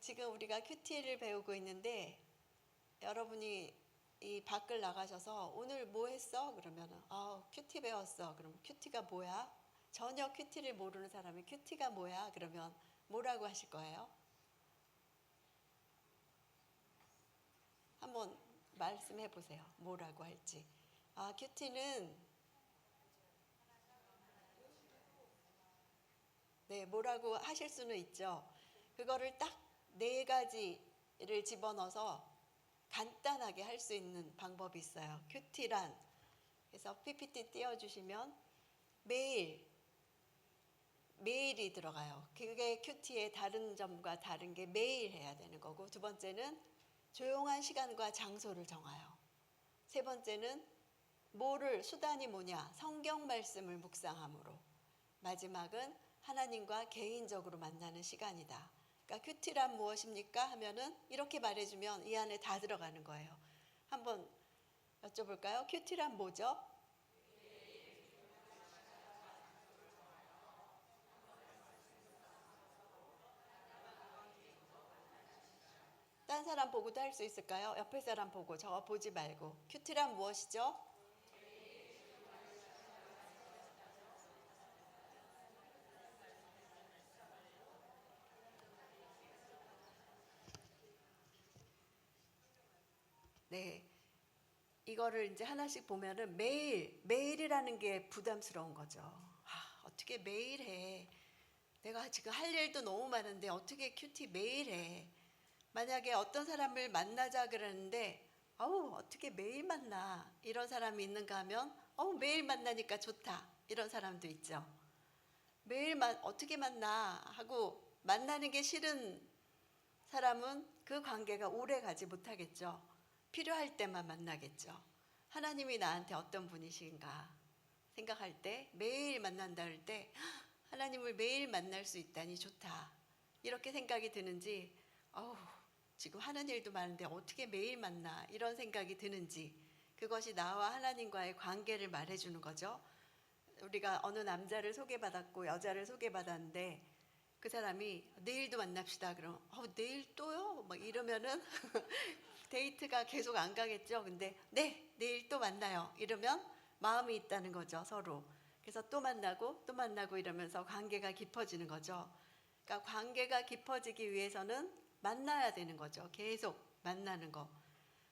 지금 우리가 큐티를 배우고 있는데 여러분이 이 밖을 나가셔서 오늘 뭐 했어? 그러면 큐티 배웠어. 그럼 큐티가 뭐야? 전혀 큐티를 모르는 사람이 큐티가 뭐야? 그러면 뭐라고 하실 거예요? 한번 말씀해 보세요. 뭐라고 할지. 큐티는 네, 뭐라고 하실 수는 있죠. 그거를 딱 네 가지를 집어넣어서 간단하게 할 수 있는 방법이 있어요. 큐티란. 그래서 PPT 띄워주시면 매일이 들어가요. 그게 큐티의 다른 점과 다른 게 매일 해야 되는 거고, 두 번째는 조용한 시간과 장소를 정하여. 세 번째는 수단이 뭐냐? 성경 말씀을 묵상함으로. 마지막은 하나님과 개인적으로 만나는 시간이다. 그러니까 큐티란 무엇입니까? 하면은 이렇게 말해주면 이 안에 다 들어가는 거예요. 한번 여쭤볼까요? 큐티란 뭐죠? 딴 사람 보고도 할 수 있을까요? 옆에 사람 보고, 저 보지 말고. 큐티란 무엇이죠? 네. 이거를 이제 하나씩 보면은 매일이라는 게 부담스러운 거죠. 어떻게 매일 해? 내가 지금 할 일도 너무 많은데 어떻게 큐티 매일 해? 만약에 어떤 사람을 만나자 그러는데 어떻게 매일 만나? 이런 사람이 있는가 하면 매일 만나니까 좋다. 이런 사람도 있죠. 어떻게 만나? 하고 만나는 게 싫은 사람은 그 관계가 오래 가지 못하겠죠. 필요할 때만 만나겠죠. 하나님이 나한테 어떤 분이신가 생각할 때 매일 만난다 할 때 하나님을 매일 만날 수 있다니 좋다. 이렇게 생각이 드는지 지금 하는 일도 많은데 어떻게 매일 만나 이런 생각이 드는지 그것이 나와 하나님과의 관계를 말해주는 거죠. 우리가 어느 남자를 소개받았고 여자를 소개받았는데 그 사람이 내일도 만납시다. 그럼 내일 또요? 막 이러면은 데이트가 계속 안 가겠죠. 근데 네, 내일 또 만나요. 이러면 마음이 있다는 거죠, 서로. 그래서 또 만나고 이러면서 관계가 깊어지는 거죠. 그러니까 관계가 깊어지기 위해서는 만나야 되는 거죠. 계속 만나는 거.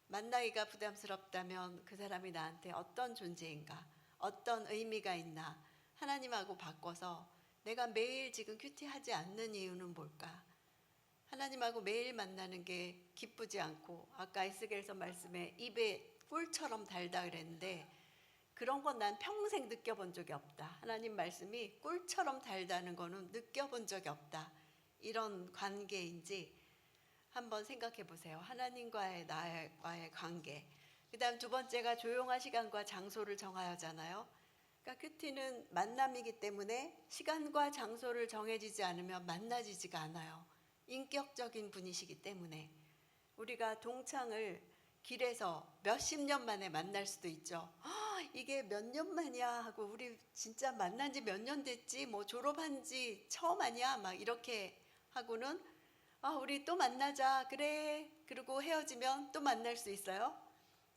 만나기가 부담스럽다면 그 사람이 나한테 어떤 존재인가, 어떤 의미가 있나, 하나님하고 바꿔서 내가 매일 지금 큐티하지 않는 이유는 뭘까? 하나님하고 매일 만나는 게 기쁘지 않고 아까 에스겔서 말씀에 입에 꿀처럼 달다 그랬는데 그런 건 난 평생 느껴본 적이 없다. 하나님 말씀이 꿀처럼 달다는 거는 느껴본 적이 없다. 이런 관계인지 한번 생각해 보세요. 하나님과의 나와의 관계. 그 다음 두 번째가 조용한 시간과 장소를 정하여잖아요. 그러니까 큐티는 만남이기 때문에 시간과 장소를 정해지지 않으면 만나지지가 않아요. 인격적인 분이시기 때문에 우리가 동창을 길에서 몇십 년 만에 만날 수도 있죠. 이게 몇 년 만이야 하고 우리 진짜 만난 지 몇 년 됐지 뭐 졸업한 지 처음 아니야 막 이렇게 하고는 우리 또 만나자 그래 그리고 헤어지면 또 만날 수 있어요.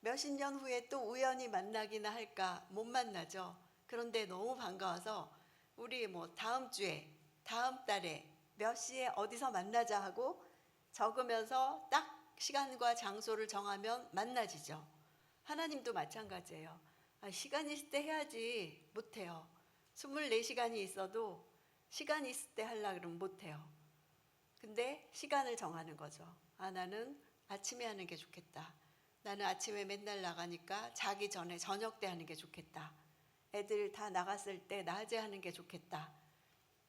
몇십 년 후에 또 우연히 만나기나 할까 못 만나죠. 그런데 너무 반가워서 우리 뭐 다음 주에 다음 달에 몇 시에 어디서 만나자 하고 적으면서 딱 시간과 장소를 정하면 만나지죠. 하나님도 마찬가지예요. 시간 있을 때 해야지 못해요. 24시간이 있어도 시간 있을 때 하려고 그러면 못해요. 근데 시간을 정하는 거죠. 나는 아침에 하는 게 좋겠다. 나는 아침에 맨날 나가니까 자기 전에 저녁 때 하는 게 좋겠다. 애들 다 나갔을 때 낮에 하는 게 좋겠다.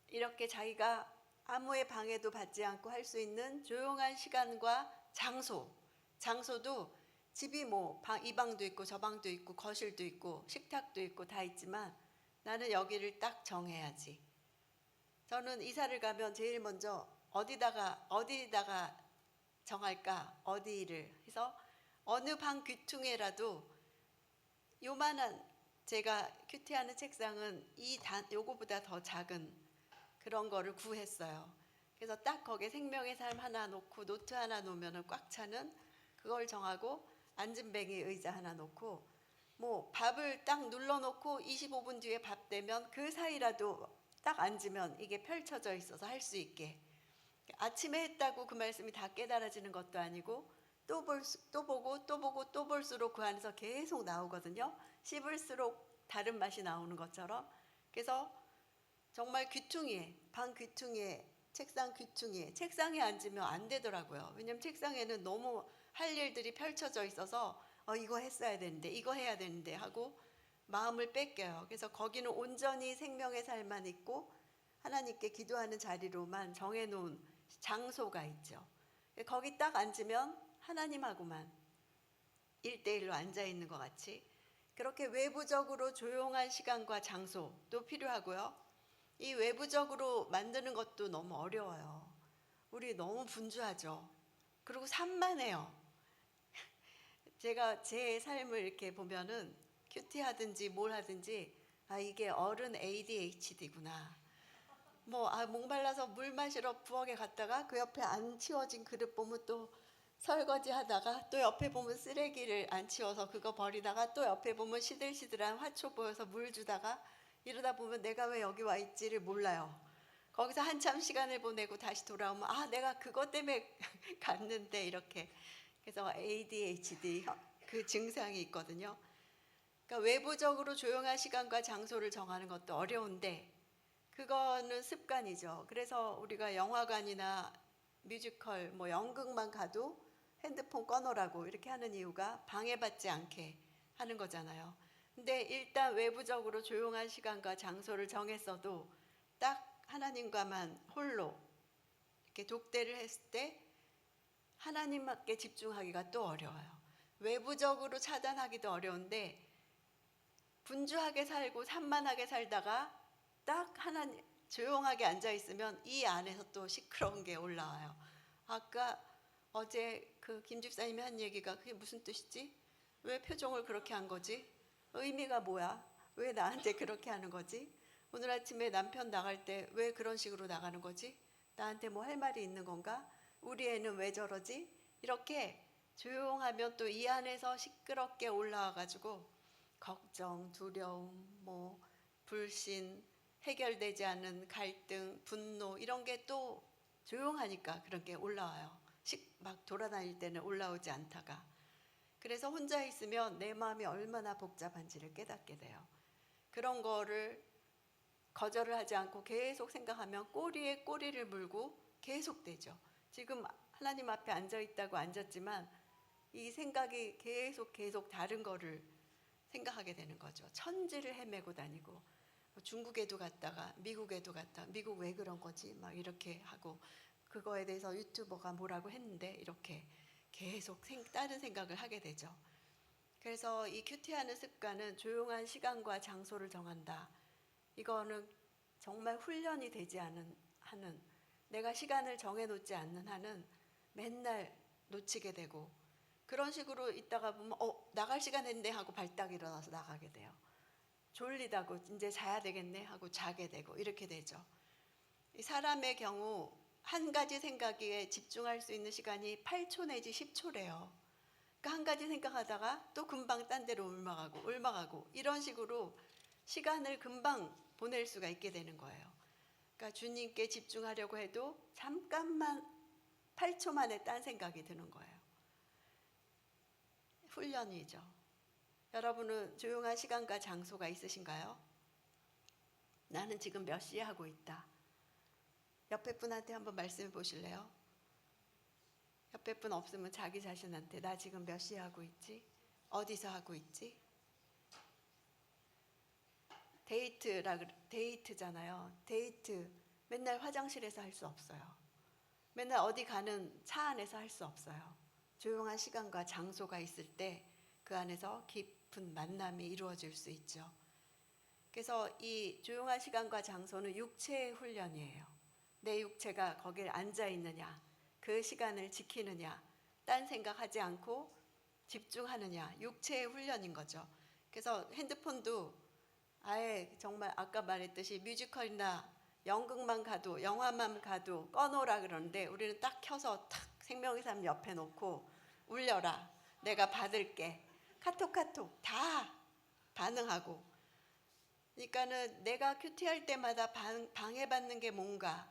이렇게 자기가 아무의 방해도 받지 않고 할 수 있는 조용한 시간과 장소도 집이 이 방도 있고 저 방도 있고 거실도 있고 식탁도 있고 다 있지만 나는 여기를 딱 정해야지. 저는 이사를 가면 제일 먼저 어디다가 정할까? 어디를 해서 어느 방 귀퉁에라도 요만한 제가 큐티하는 책상은 요거보다 더 작은 그런 거를 구했어요. 그래서 딱 거기에 생명의 삶 하나 놓고 노트 하나 놓으면은 꽉 차는 그걸 정하고 앉은뱅이 의자 하나 놓고 뭐 밥을 딱 눌러놓고 25분 뒤에 밥 되면 그 사이라도 딱 앉으면 이게 펼쳐져 있어서 할 수 있게. 아침에 했다고 그 말씀이 다 깨달아지는 것도 아니고 또 보고 또 보고 또 볼수록 그 안에서 계속 나오거든요. 씹을수록 다른 맛이 나오는 것처럼. 그래서 정말 귀퉁이에, 방 귀퉁이에, 책상 귀퉁이에, 책상에 앉으면 안 되더라고요. 왜냐면 책상에는 너무 할 일들이 펼쳐져 있어서 이거 했어야 되는데, 이거 해야 되는데 하고 마음을 뺏겨요. 그래서 거기는 온전히 생명의 삶만 있고 하나님께 기도하는 자리로만 정해놓은 장소가 있죠. 거기 딱 앉으면 하나님하고만 1대1로 앉아 있는 것 같이 그렇게 외부적으로 조용한 시간과 장소도 필요하고요. 이 외부적으로 만드는 것도 너무 어려워요. 우리 너무 분주하죠. 그리고 산만해요. 제가 제 삶을 이렇게 보면은 큐티 하든지 뭘 하든지 이게 어른 ADHD구나. 목말라서 물 마시러 부엌에 갔다가 그 옆에 안 치워진 그릇 보면 또 설거지 하다가 또 옆에 보면 쓰레기를 안 치워서 그거 버리다가 또 옆에 보면 시들시들한 화초 보여서 물 주다가 이러다 보면 내가 왜 여기 와 있지를 몰라요. 거기서 한참 시간을 보내고 다시 돌아오면 내가 그것 때문에 갔는데 이렇게. 그래서 ADHD 그 증상이 있거든요. 그러니까 외부적으로 조용한 시간과 장소를 정하는 것도 어려운데 그거는 습관이죠. 그래서 우리가 영화관이나 뮤지컬, 연극만 가도 핸드폰 꺼놓으라고 이렇게 하는 이유가 방해받지 않게 하는 거잖아요. 근데 일단 외부적으로 조용한 시간과 장소를 정했어도 딱 하나님과만 홀로 이렇게 독대를 했을 때 하나님께 집중하기가 또 어려워요. 외부적으로 차단하기도 어려운데 분주하게 살고 산만하게 살다가 딱 하나님 조용하게 앉아 있으면 이 안에서 또 시끄러운 게 올라와요. 아까 어제 그 김 집사님이 한 얘기가 그게 무슨 뜻이지? 왜 표정을 그렇게 한 거지? 의미가 뭐야? 왜 나한테 그렇게 하는 거지? 오늘 아침에 남편 나갈 때 왜 그런 식으로 나가는 거지? 나한테 뭐 할 말이 있는 건가? 우리 애는 왜 저러지? 이렇게 조용하면 또 이 안에서 시끄럽게 올라와 가지고 걱정, 두려움, 불신, 해결되지 않은 갈등, 분노 이런 게 또 조용하니까 그런 게 올라와요. 막 돌아다닐 때는 올라오지 않다가. 그래서 혼자 있으면 내 마음이 얼마나 복잡한지를 깨닫게 돼요. 그런 거를 거절을 하지 않고 계속 생각하면 꼬리에 꼬리를 물고 계속 되죠. 지금 하나님 앞에 앉아 있다고 앉았지만 이 생각이 계속 다른 거를 생각하게 되는 거죠. 천지를 헤매고 다니고 중국에도 갔다가 미국에도 갔다 미국 왜 그런 거지? 막 이렇게 하고 그거에 대해서 유튜버가 뭐라고 했는데 이렇게 계속 다른 생각을 하게 되죠. 그래서 이 큐티하는 습관은 조용한 시간과 장소를 정한다. 이거는 정말 훈련이 되지 하는 내가 시간을 정해놓지 않는 한은 맨날 놓치게 되고 그런 식으로 있다가 보면 나갈 시간 됐네 하고 발딱 일어나서 나가게 돼요. 졸리다고 이제 자야 되겠네 하고 자게 되고 이렇게 되죠. 사람의 경우 한 가지 생각에 집중할 수 있는 시간이 8초 내지 10초래요. 그러니까 한 가지 생각하다가 또 금방 딴 데로 옮아가고 이런 식으로 시간을 금방 보낼 수가 있게 되는 거예요. 그러니까 주님께 집중하려고 해도 잠깐만 8초 만에 딴 생각이 드는 거예요. 훈련이죠. 여러분은 조용한 시간과 장소가 있으신가요? 나는 지금 몇 시에 하고 있다. 옆에 분한테 한번 말씀해 보실래요? 옆에 분 없으면 자기 자신한테 나 지금 몇 시에 하고 있지? 어디서 하고 있지? 데이트잖아요. 데이트 맨날 화장실에서 할 수 없어요. 맨날 어디 가는 차 안에서 할 수 없어요. 조용한 시간과 장소가 있을 때 그 안에서 깊은 만남이 이루어질 수 있죠. 그래서 이 조용한 시간과 장소는 육체의 훈련이에요. 내 육체가 거기에 앉아 있느냐, 그 시간을 지키느냐, 딴 생각하지 않고 집중하느냐, 육체의 훈련인 거죠. 그래서 핸드폰도 아예 정말 아까 말했듯이 뮤지컬이나 연극만 가도 영화만 가도 꺼놓으라 그러는데 우리는 딱 켜서 탁 생명의 삶 옆에 놓고 울려라. 내가 받을게. 카톡 다 반응하고. 그러니까는 내가 큐티할 때마다 방해받는 게 뭔가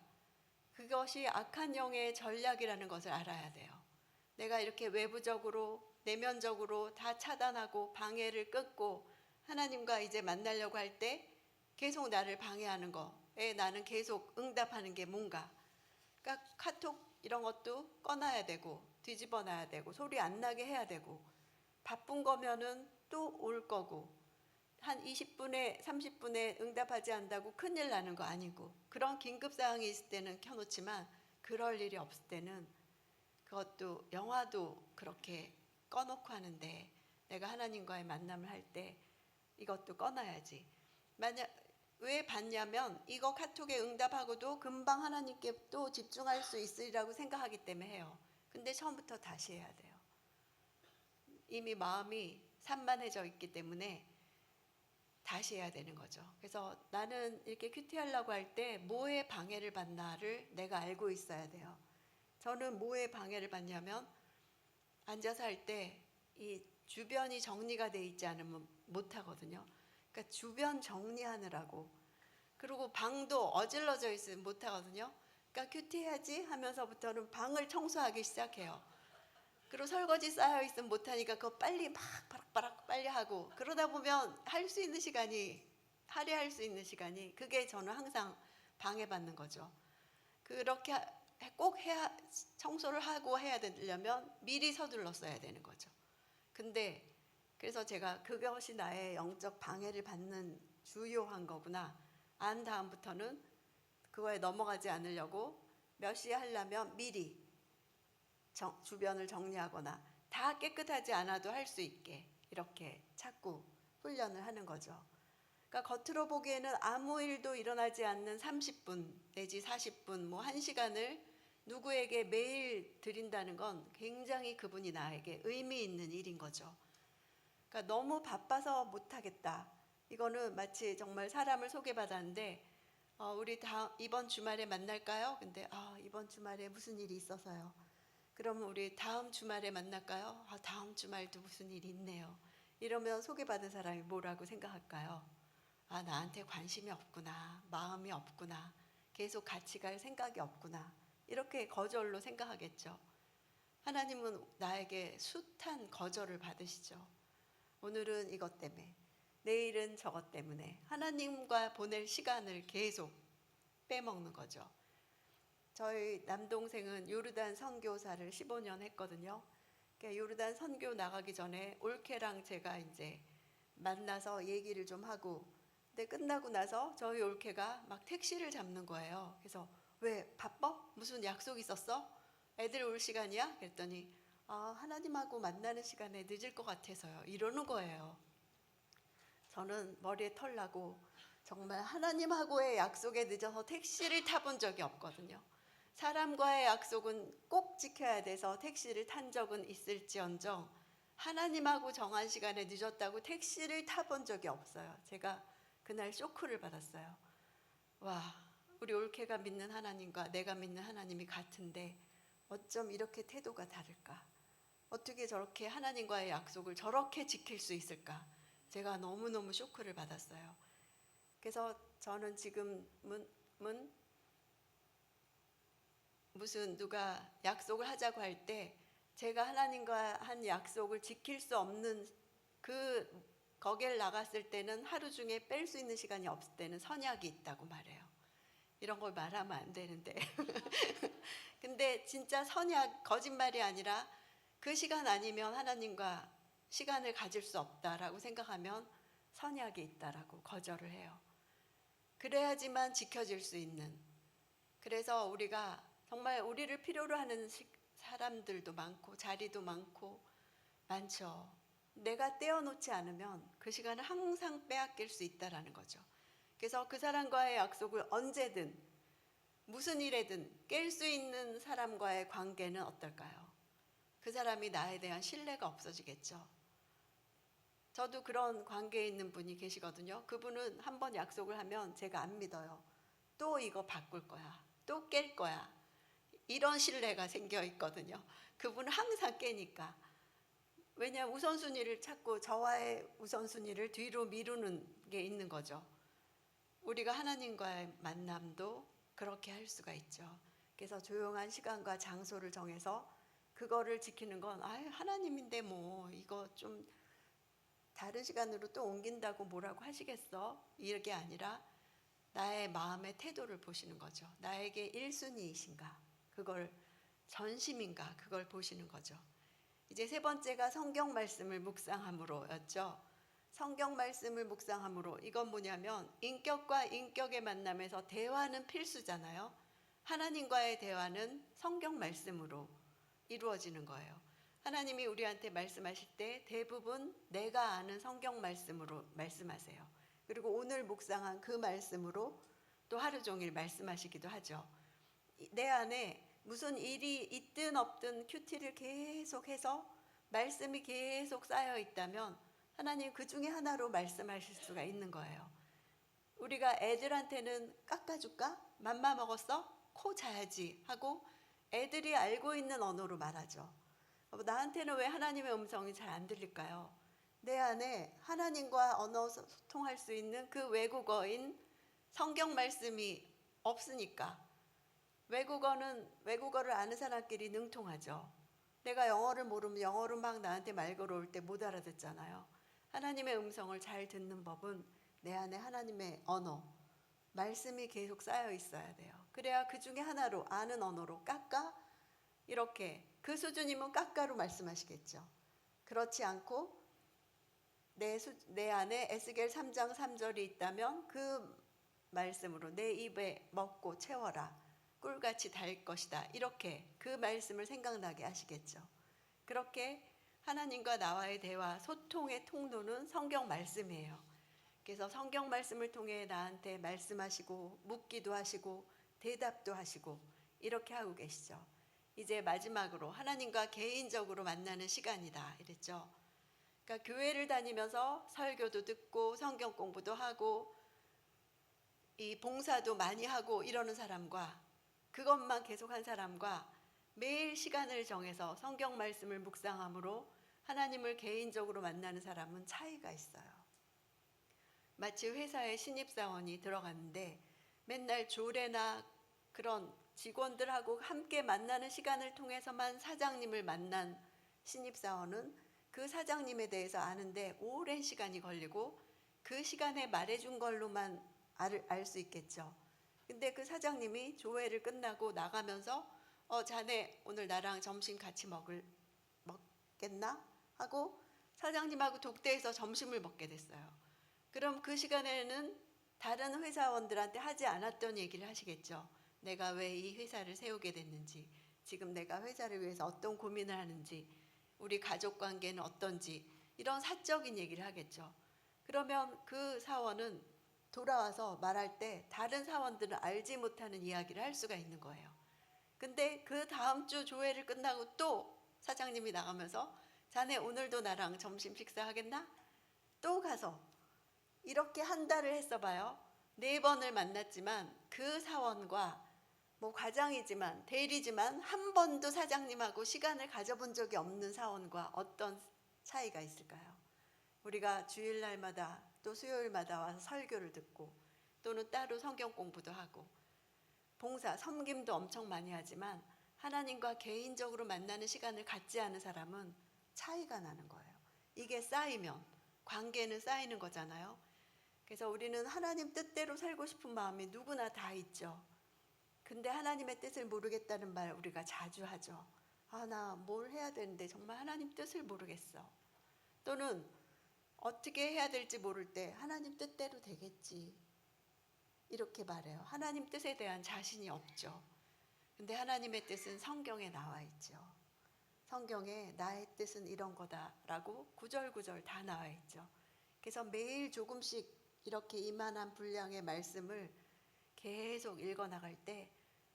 그것이 악한 영의 전략이라는 것을 알아야 돼요. 내가 이렇게 외부적으로 내면적으로 다 차단하고 방해를 끊고 하나님과 이제 만나려고 할 때 계속 나를 방해하는 거에 나는 계속 응답하는 게 뭔가. 그러니까 카톡 이런 것도 꺼놔야 되고 뒤집어 놔야 되고 소리 안 나게 해야 되고 바쁜 거면은 또 올 거고 한 20분에 30분에 응답하지 않는다고 큰일 나는 거 아니고 그런 긴급 사항이 있을 때는 켜놓지만 그럴 일이 없을 때는 그것도 영화도 그렇게 꺼놓고 하는데 내가 하나님과의 만남을 할 때 이것도 꺼놔야지. 만약 왜 받냐면 이거 카톡에 응답하고도 금방 하나님께 또 집중할 수 있으리라고 생각하기 때문에 해요. 근데 처음부터 다시 해야 돼요. 이미 마음이 산만해져 있기 때문에 다시 해야 되는 거죠. 그래서 나는 이렇게 큐티하려고 할 때 뭐에 방해를 받나를 내가 알고 있어야 돼요. 저는 뭐에 방해를 받냐면 앉아서 할 때 이 주변이 정리가 돼 있지 않으면 못 하거든요. 그러니까 주변 정리하느라고. 그리고 방도 어질러져 있으면 못 하거든요. 그러니까 큐티해야지 하면서부터는 방을 청소하기 시작해요. 그리고 설거지 쌓여 있으면 못 하니까 그거 빨리 막 바락바락 빨리 하고 그러다 보면 할 수 있는 시간이 할애할 수 있는 시간이 그게 저는 항상 방해받는 거죠. 그렇게 꼭 해야 청소를 하고 해야 되려면 미리 서둘렀어야 되는 거죠. 근데 그래서 제가 그것이 나의 영적 방해를 받는 주요한 거구나 안 다음부터는 그거에 넘어가지 않으려고 몇 시에 하려면 미리 주변을 정리하거나 다 깨끗하지 않아도 할 수 있게 이렇게 자꾸 훈련을 하는 거죠. 그러니까 겉으로 보기에는 아무 일도 일어나지 않는 30분 내지 40분 뭐 1시간을 누구에게 매일 드린다는 건 굉장히 그분이 나에게 의미 있는 일인 거죠. 그러니까 너무 바빠서 못하겠다. 이거는 마치 정말 사람을 소개받았는데 우리 이번 주말에 만날까요? 근데 이번 주말에 무슨 일이 있어서요. 그러면 우리 다음 주말에 만날까요? 다음 주말도 무슨 일이 있네요. 이러면 소개받은 사람이 뭐라고 생각할까요? 나한테 관심이 없구나. 마음이 없구나. 계속 같이 갈 생각이 없구나. 이렇게 거절로 생각하겠죠. 하나님은 나에게 숱한 거절을 받으시죠. 오늘은 이것 때문에, 내일은 저것 때문에 하나님과 보낼 시간을 계속 빼먹는 거죠. 저희 남동생은 요르단 선교사를 15년 했거든요. 그러니까 요르단 선교 나가기 전에 올케랑 제가 이제 만나서 얘기를 좀 하고 근데 끝나고 나서 저희 올케가 막 택시를 잡는 거예요. 그래서 왜 바빠? 무슨 약속 있었어? 애들 올 시간이야? 그랬더니 하나님하고 만나는 시간에 늦을 것 같아서요. 이러는 거예요. 저는 머리에 털 나고 정말 하나님하고의 약속에 늦어서 택시를 타본 적이 없거든요. 사람과의 약속은 꼭 지켜야 돼서 택시를 탄 적은 있을지언정 하나님하고 정한 시간에 늦었다고 택시를 타본 적이 없어요. 제가 그날 쇼크를 받았어요. 와, 우리 올케가 믿는 하나님과 내가 믿는 하나님이 같은데 어쩜 이렇게 태도가 다를까? 어떻게 저렇게 하나님과의 약속을 저렇게 지킬 수 있을까? 제가 너무너무 쇼크를 받았어요. 그래서 저는 지금은 무슨 누가 약속을 하자고 할 때 제가 하나님과 한 약속을 지킬 수 없는 거길 나갔을 때는 하루 중에 뺄 수 있는 시간이 없을 때는 선약이 있다고 말해요. 이런 걸 말하면 안 되는데 근데 진짜 선약 거짓말이 아니라 그 시간 아니면 하나님과 시간을 가질 수 없다라고 생각하면 선약이 있다라고 거절을 해요. 그래야지만 지켜질 수 있는. 그래서 우리가 정말 우리를 필요로 하는 사람들도 많고 자리도 많죠. 내가 떼어놓지 않으면 그 시간을 항상 빼앗길 수 있다라는 거죠. 그래서 그 사람과의 약속을 언제든 무슨 일에든 깰 수 있는 사람과의 관계는 어떨까요? 그 사람이 나에 대한 신뢰가 없어지겠죠. 저도 그런 관계에 있는 분이 계시거든요. 그분은 한번 약속을 하면 제가 안 믿어요. 또 이거 바꿀 거야. 또 깰 거야. 이런 신뢰가 생겨 있거든요. 그분은 항상 깨니까. 왜냐하면 우선순위를 찾고 저와의 우선순위를 뒤로 미루는 게 있는 거죠. 우리가 하나님과의 만남도 그렇게 할 수가 있죠. 그래서 조용한 시간과 장소를 정해서 그거를 지키는 건 하나님인데 뭐 이거 좀 다른 시간으로 또 옮긴다고 뭐라고 하시겠어? 이게 아니라 나의 마음의 태도를 보시는 거죠. 나에게 1순위이신가? 그걸 전심인가? 그걸 보시는 거죠. 이제 세 번째가 성경 말씀을 묵상함으로였죠. 성경 말씀을 묵상함으로 이건 뭐냐면 인격과 인격의 만남에서 대화는 필수잖아요. 하나님과의 대화는 성경 말씀으로 이루어지는 거예요. 하나님이 우리한테 말씀하실 때 대부분 내가 아는 성경 말씀으로 말씀하세요. 그리고 오늘 묵상한 그 말씀으로 또 하루 종일 말씀하시기도 하죠. 내 안에 무슨 일이 있든 없든 큐티를 계속해서 말씀이 계속 쌓여 있다면 하나님 그 중에 하나로 말씀하실 수가 있는 거예요. 우리가 애들한테는 깎아줄까? 맘마 먹었어? 코 자야지 하고 애들이 알고 있는 언어로 말하죠. 나한테는 왜 하나님의 음성이 잘 안 들릴까요? 내 안에 하나님과 언어 소통할 수 있는 그 외국어인 성경 말씀이 없으니까. 외국어를 아는 사람끼리 능통하죠. 내가 영어를 모르면 영어로 막 나한테 말 걸어올 때 못 알아듣잖아요. 하나님의 음성을 잘 듣는 법은 내 안에 하나님의 언어, 말씀이 계속 쌓여 있어야 돼요. 그래야 그 중에 하나로 아는 언어로 깎아 이렇게 그 수준이면 깎아로 말씀하시겠죠. 그렇지 않고 내 안에 에스겔 3장 3절이 있다면 그 말씀으로 내 입에 먹고 채워라. 꿀같이 달 것이다. 이렇게 그 말씀을 생각나게 하시겠죠. 그렇게 하나님과 나와의 대화, 소통의 통로는 성경 말씀이에요. 그래서 성경 말씀을 통해 나한테 말씀하시고 묻기도 하시고 대답도 하시고 이렇게 하고 계시죠. 이제 마지막으로 하나님과 개인적으로 만나는 시간이다 이랬죠. 그러니까 교회를 다니면서 설교도 듣고 성경 공부도 하고 이 봉사도 많이 하고 이러는 사람과 그것만 계속한 사람과 매일 시간을 정해서 성경 말씀을 묵상함으로 하나님을 개인적으로 만나는 사람은 차이가 있어요. 마치 회사에 신입사원이 들어갔는데 맨날 조례나 그런 직원들하고 함께 만나는 시간을 통해서만 사장님을 만난 신입사원은 그 사장님에 대해서 아는데 오랜 시간이 걸리고 그 시간에 말해준 걸로만 알 수 있겠죠. 근데 그 사장님이 조회를 끝나고 나가면서 자네 오늘 나랑 점심 같이 먹겠나? 하고 사장님하고 독대해서 점심을 먹게 됐어요. 그럼 그 시간에는 다른 회사원들한테 하지 않았던 얘기를 하시겠죠. 내가 왜 이 회사를 세우게 됐는지, 지금 내가 회사를 위해서 어떤 고민을 하는지, 우리 가족 관계는 어떤지 이런 사적인 얘기를 하겠죠. 그러면 그 사원은 돌아와서 말할 때 다른 사원들은 알지 못하는 이야기를 할 수가 있는 거예요. 근데 그 다음 주 조회를 끝나고 또 사장님이 나가면서 자네 오늘도 나랑 점심 식사하겠나? 또 가서 이렇게 한 달을 했어 봐요. 4번을 만났지만 그 사원과 뭐 과장이지만 대리지만 한 번도 사장님하고 시간을 가져본 적이 없는 사원과 어떤 차이가 있을까요? 우리가 주일날마다 또 수요일마다 와서 설교를 듣고 또는 따로 성경 공부도 하고 봉사, 섬김도 엄청 많이 하지만 하나님과 개인적으로 만나는 시간을 갖지 않은 사람은 차이가 나는 거예요. 이게 쌓이면 관계는 쌓이는 거잖아요. 그래서 우리는 하나님 뜻대로 살고 싶은 마음이 누구나 다 있죠. 근데 하나님의 뜻을 모르겠다는 말 우리가 자주 하죠. 나 뭘 해야 되는데 정말 하나님 뜻을 모르겠어. 또는 어떻게 해야 될지 모를 때 하나님 뜻대로 되겠지. 이렇게 말해요. 하나님 뜻에 대한 자신이 없죠. 근데 하나님의 뜻은 성경에 나와 있죠. 성경에 나의 뜻은 이런 거다라고 구절구절 다 나와 있죠. 그래서 매일 조금씩 이렇게 이만한 분량의 말씀을 계속 읽어 나갈 때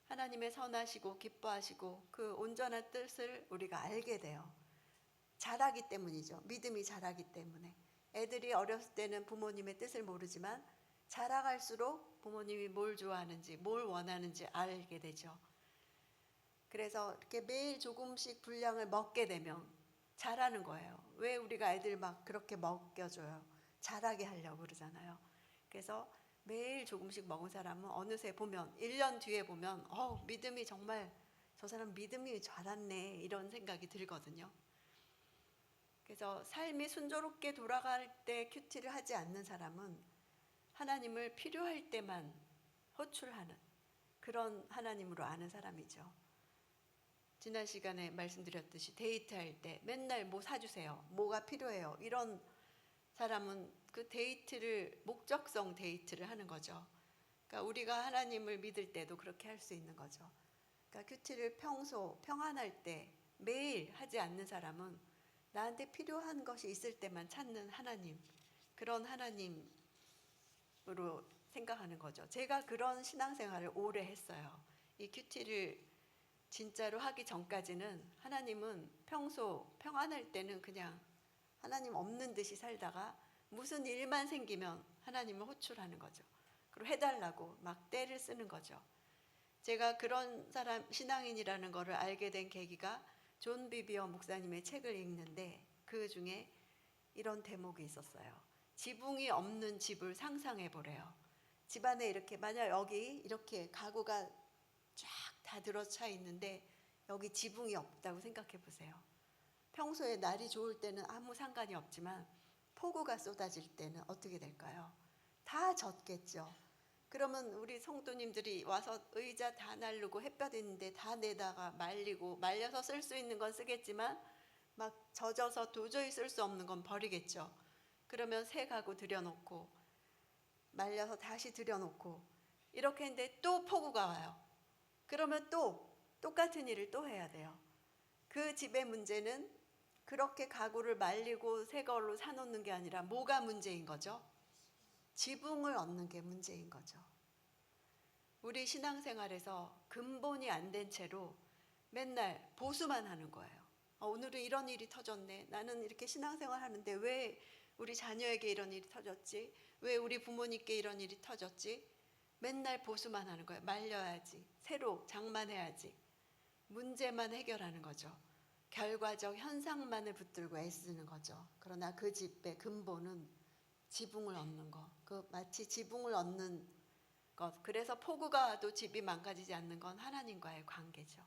하나님의 선하시고 기뻐하시고 그 온전한 뜻을 우리가 알게 돼요. 자라기 때문이죠. 믿음이 자라기 때문에. 애들이 어렸을 때는 부모님의 뜻을 모르지만 자라갈수록 부모님이 뭘 좋아하는지, 뭘 원하는지 알게 되죠. 그래서 이렇게 매일 조금씩 분량을 먹게 되면 자라는 거예요. 왜 우리가 애들 막 그렇게 먹여줘요? 자라게 하려고 그러잖아요. 그래서 매일 조금씩 먹은 사람은 어느새 보면 1년 뒤에 보면 믿음이 정말 저 사람 믿음이 자랐네 이런 생각이 들거든요. 그래서 삶이 순조롭게 돌아갈 때 큐티를 하지 않는 사람은 하나님을 필요할 때만 호출하는 그런 하나님으로 아는 사람이죠. 지난 시간에 말씀드렸듯이 데이트할 때 맨날 뭐 사주세요, 뭐가 필요해요, 이런 사람은 그 데이트를 목적성 데이트를 하는 거죠. 그러니까 우리가 하나님을 믿을 때도 그렇게 할 수 있는 거죠. 그러니까 큐티를 평소 평안할 때 매일 하지 않는 사람은 나한테 필요한 것이 있을 때만 찾는 하나님, 그런 하나님으로 생각하는 거죠. 제가 그런 신앙생활을 오래 했어요. 이 큐티를 진짜로 하기 전까지는 하나님은 평소 평안할 때는 그냥 하나님 없는 듯이 살다가 무슨 일만 생기면 하나님을 호출하는 거죠. 그리고 해달라고 막 떼를 쓰는 거죠. 제가 그런 사람 신앙인이라는 것을 알게 된 계기가 존 비비어 목사님의 책을 읽는데 그 중에 이런 대목이 있었어요. 지붕이 없는 집을 상상해 보래요. 집안에 이렇게 만약 여기 이렇게 가구가 쫙 다 들어차 있는데 여기 지붕이 없다고 생각해 보세요. 평소에 날이 좋을 때는 아무 상관이 없지만 폭우가 쏟아질 때는 어떻게 될까요? 다 젖겠죠. 그러면 우리 성도님들이 와서 의자 다 날르고 햇볕 있는데 다 내다가 말리고 말려서 쓸 수 있는 건 쓰겠지만 막 젖어서 도저히 쓸 수 없는 건 버리겠죠. 그러면 새 가구 들여놓고 말려서 다시 들여놓고 이렇게 했는데 또 폭우가 와요. 그러면 또 똑같은 일을 또 해야 돼요. 그 집의 문제는 그렇게 가구를 말리고 새 걸로 사놓는 게 아니라 뭐가 문제인 거죠? 지붕을 얻는 게 문제인 거죠. 우리 신앙생활에서 근본이 안 된 채로 맨날 보수만 하는 거예요. 오늘은 이런 일이 터졌네. 나는 이렇게 신앙생활 하는데 왜 우리 자녀에게 이런 일이 터졌지? 왜 우리 부모님께 이런 일이 터졌지? 맨날 보수만 하는 거예요. 말려야지. 새로 장만해야지. 문제만 해결하는 거죠. 결과적 현상만을 붙들고 애쓰는 거죠. 그러나 그 집의 근본은 지붕을 얻는 거. 그 마치 지붕을 얻는 것. 그래서 폭우가 와도 집이 망가지지 않는 건 하나님과의 관계죠.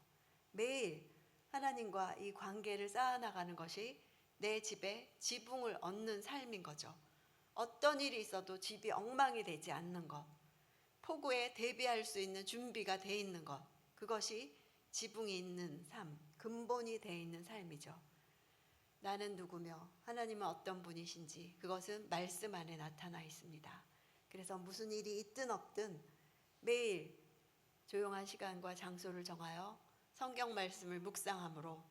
매일 하나님과 이 관계를 쌓아나가는 것이 내 집에 지붕을 얻는 삶인 거죠. 어떤 일이 있어도 집이 엉망이 되지 않는 것. 폭우에 대비할 수 있는 준비가 돼 있는 것. 그것이 지붕이 있는 삶, 근본이 돼 있는 삶이죠. 나는 누구며 하나님은 어떤 분이신지 그것은 말씀 안에 나타나 있습니다. 그래서 무슨 일이 있든 없든 매일 조용한 시간과 장소를 정하여 성경 말씀을 묵상함으로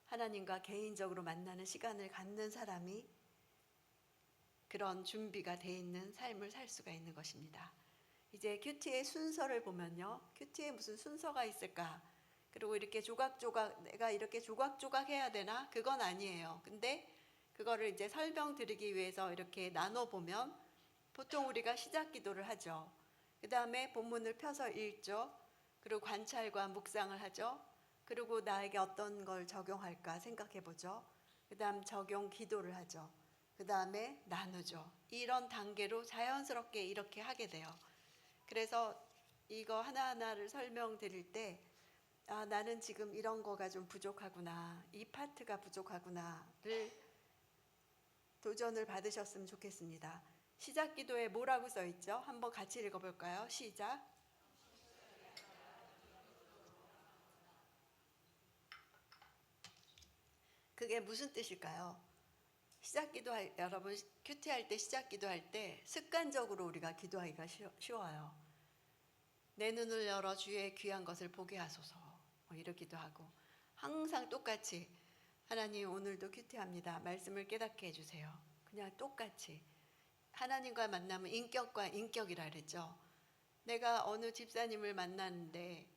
하나님과 개인적으로 만나는 시간을 갖는 사람이 그런 준비가 돼 있는 삶을 살 수가 있는 것입니다. 이제 큐티의 순서를 보면요. 큐티에 무슨 순서가 있을까? 그리고 이렇게 조각조각 내가 이렇게 조각조각 해야 되나? 그건 아니에요. 근데 그거를 이제 설명드리기 위해서 이렇게 나눠보면 보통 우리가 시작 기도를 하죠. 그 다음에 본문을 펴서 읽죠. 그리고 관찰과 묵상을 하죠. 그리고 나에게 어떤 걸 적용할까 생각해 보죠. 그 다음 적용 기도를 하죠. 그 다음에 나누죠. 이런 단계로 자연스럽게 이렇게 하게 돼요. 그래서 이거 하나하나를 설명드릴 때 나는 지금 이런 거가 좀 부족하구나. 이 파트가 부족하구나를 도전을 받으셨으면 좋겠습니다. 시작 기도에 뭐라고 써 있죠? 한번 같이 읽어볼까요? 시작. 그게 무슨 뜻일까요? 시작 기도할 여러분 큐티할 때 시작 기도할 때 습관적으로 우리가 기도하기가 쉬워요. 내 눈을 열어 주의 귀한 것을 보게 하소서 이러기도 하고 항상 똑같이 하나님 오늘도 큐티합니다. 말씀을 깨닫게 해주세요. 그냥 똑같이 하나님과 만나면 인격과 인격이라 그랬죠. 내가 어느 집사님을 만났는데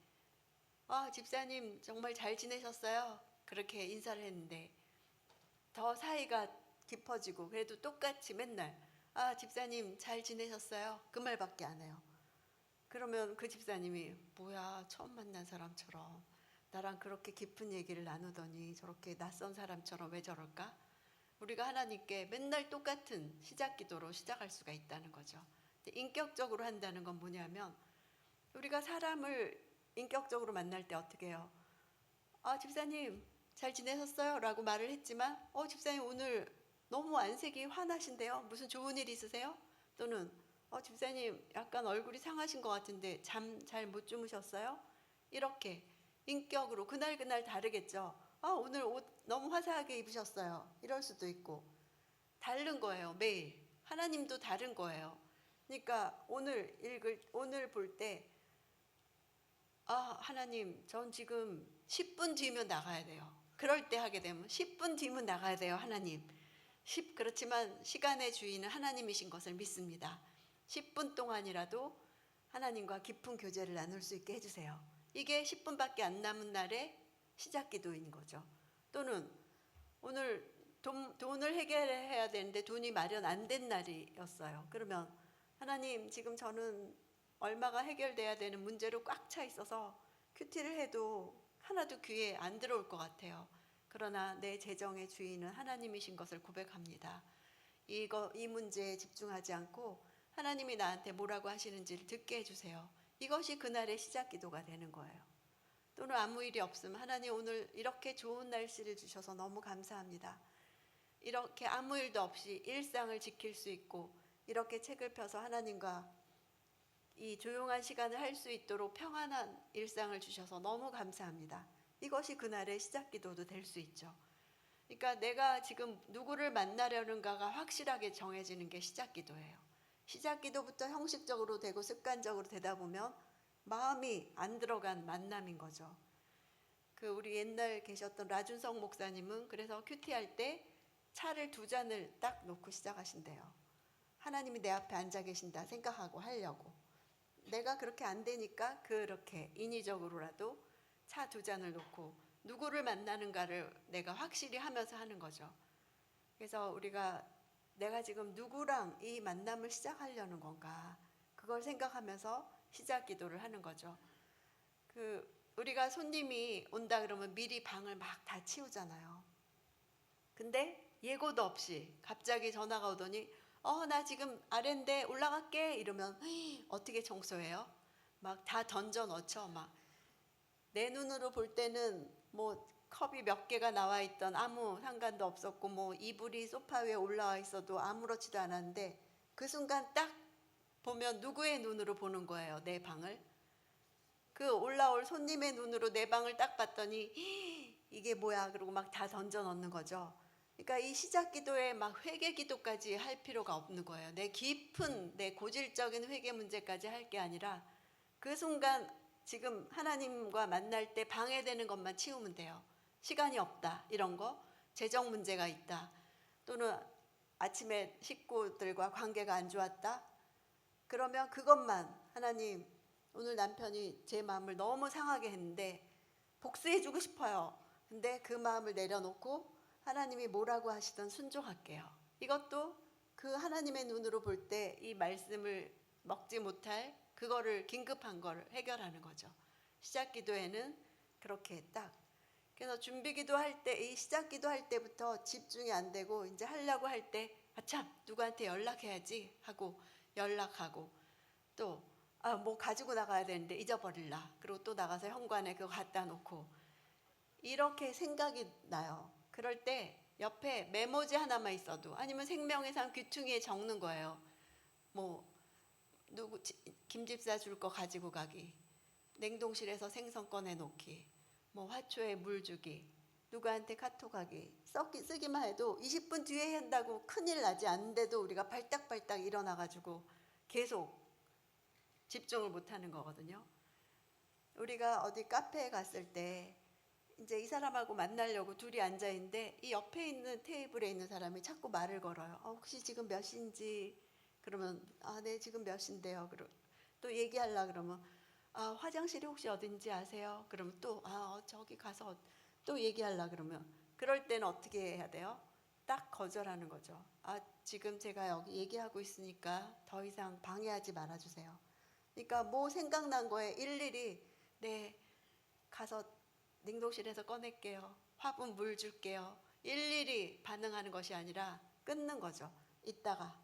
집사님 정말 잘 지내셨어요? 그렇게 인사를 했는데 더 사이가 깊어지고 그래도 똑같이 맨날 아, 집사님 잘 지내셨어요? 그 말밖에 안 해요. 그러면 그 집사님이 뭐야, 처음 만난 사람처럼 나랑 그렇게 깊은 얘기를 나누더니 저렇게 낯선 사람처럼 왜 저럴까? 우리가 하나님께 맨날 똑같은 시작 기도로 시작할 수가 있다는 거죠. 인격적으로 한다는 건 뭐냐면 우리가 사람을 인격적으로 만날 때 어떻게 해요? 아, 집사님 잘 지내셨어요? 라고 말을 했지만 집사님 오늘 너무 안색이 환하신데요? 무슨 좋은 일 있으세요? 또는 집사님 약간 얼굴이 상하신 것 같은데 잠 잘 못 주무셨어요? 이렇게 인격으로 그날 다르겠죠. 오늘 옷 너무 화사하게 입으셨어요. 이럴 수도 있고 다른 거예요. 매일 하나님도 다른 거예요. 그러니까 오늘 볼 때 하나님 전 지금 10분 뒤면 나가야 돼요. 그럴 때 하게 되면 10분 뒤면 나가야 돼요. 하나님. 그렇지만 시간의 주인은 하나님이신 것을 믿습니다. 10분 동안이라도 하나님과 깊은 교제를 나눌 수 있게 해주세요. 이게 10분밖에 안 남은 날의 시작 기도인 거죠. 또는 오늘 돈을 해결해야 되는데 돈이 마련 안 된 날이었어요. 그러면 하나님 지금 저는 얼마가 해결돼야 되는 문제로 꽉 차 있어서 큐티를 해도 하나도 귀에 안 들어올 것 같아요. 그러나 내 재정의 주인은 하나님이신 것을 고백합니다. 이 문제에 집중하지 않고 하나님이 나한테 뭐라고 하시는지를 듣게 해주세요. 이것이 그날의 시작 기도가 되는 거예요. 또는 아무 일이 없으면 하나님 오늘 이렇게 좋은 날씨를 주셔서 너무 감사합니다. 이렇게 아무 일도 없이 일상을 지킬 수 있고 이렇게 책을 펴서 하나님과 이 조용한 시간을 할 수 있도록 평안한 일상을 주셔서 너무 감사합니다. 이것이 그날의 시작 기도도 될 수 있죠. 그러니까 내가 지금 누구를 만나려는가가 확실하게 정해지는 게 시작 기도예요. 시작 기도부터 형식적으로 되고 습관적으로 되다 보면 마음이 안 들어간 만남인 거죠. 우리 옛날 계셨던 라준성 목사님은 그래서 큐티할 때 차를 2잔을 딱 놓고 시작하신대요. 하나님이 내 앞에 앉아 계신다 생각하고 하려고. 내가 그렇게 안 되니까 그렇게 인위적으로라도 차 2잔을 놓고 누구를 만나는가를 내가 확실히 하면서 하는 거죠. 그래서 내가 지금 누구랑 이 만남을 시작하려는 건가, 그걸 생각하면서 시작 기도를 하는 거죠. 우리가 손님이 온다 그러면 미리 방을 막 다 치우잖아요. 근데 예고도 없이 갑자기 전화가 오더니 나 지금 아래인데 올라갈게 이러면 어떻게 청소해요? 막 다 던져 넣죠. 막 내 눈으로 볼 때는 뭐 컵이 몇 개가 나와 있던 아무 상관도 없었고 뭐 이불이 소파 위에 올라와 있어도 아무렇지도 않았는데 그 순간 딱 보면 누구의 눈으로 보는 거예요. 내 방을. 올라올 손님의 눈으로 내 방을 딱 봤더니 이게 뭐야 그러고 막 다 던져 넣는 거죠. 그러니까 이 시작 기도에 막 회개 기도까지 할 필요가 없는 거예요. 내 깊은 내 고질적인 회개 문제까지 할 게 아니라 그 순간 지금 하나님과 만날 때 방해되는 것만 치우면 돼요. 시간이 없다 이런 거, 재정 문제가 있다, 또는 아침에 식구들과 관계가 안 좋았다, 그러면 그것만 하나님 오늘 남편이 제 마음을 너무 상하게 했는데 복수해주고 싶어요. 근데 그 마음을 내려놓고 하나님이 뭐라고 하시든 순종할게요. 이것도 그 하나님의 눈으로 볼 때 이 말씀을 먹지 못할 그거를 긴급한 걸 해결하는 거죠. 시작 기도에는 그렇게 딱. 그래서 준비 기도할 때, 이 시작 기도할 때부터 집중이 안 되고 이제 하려고 할 때 아참 누구한테 연락해야지 하고 연락하고, 또 뭐 가지고 나가야 되는데 잊어버릴라 그리고 또 나가서 현관에 그거 갖다 놓고 이렇게 생각이 나요. 그럴 때 옆에 메모지 하나만 있어도, 아니면 생명의 삶 귀퉁이에 적는 거예요. 뭐 김 집사 줄 거 가지고 가기, 냉동실에서 생선 꺼내 놓기, 뭐 화초에 물 주기, 누구한테 카톡하기, 쓰기만 해도 20분 뒤에 한다고 큰일 나지 않는데도 우리가 발딱발딱 일어나가지고 계속 집중을 못하는 거거든요. 우리가 어디 카페에 갔을 때 이제 이 사람하고 만나려고 둘이 앉아 있는데 이 옆에 있는 테이블에 있는 사람이 자꾸 말을 걸어요. 혹시 지금 몇 시인지. 그러면 네 지금 몇 시인데요. 또 얘기하려 그러면 화장실이 혹시 어딘지 아세요? 그러면 또 저기 가서 또 얘기하려 그러면, 그럴 때는 어떻게 해야 돼요? 딱 거절하는 거죠. 지금 제가 여기 얘기하고 있으니까 더 이상 방해하지 말아주세요. 그러니까 뭐 생각난 거에 일일이 네, 가서 냉동실에서 꺼낼게요. 화분 물 줄게요. 일일이 반응하는 것이 아니라 끊는 거죠. 이따가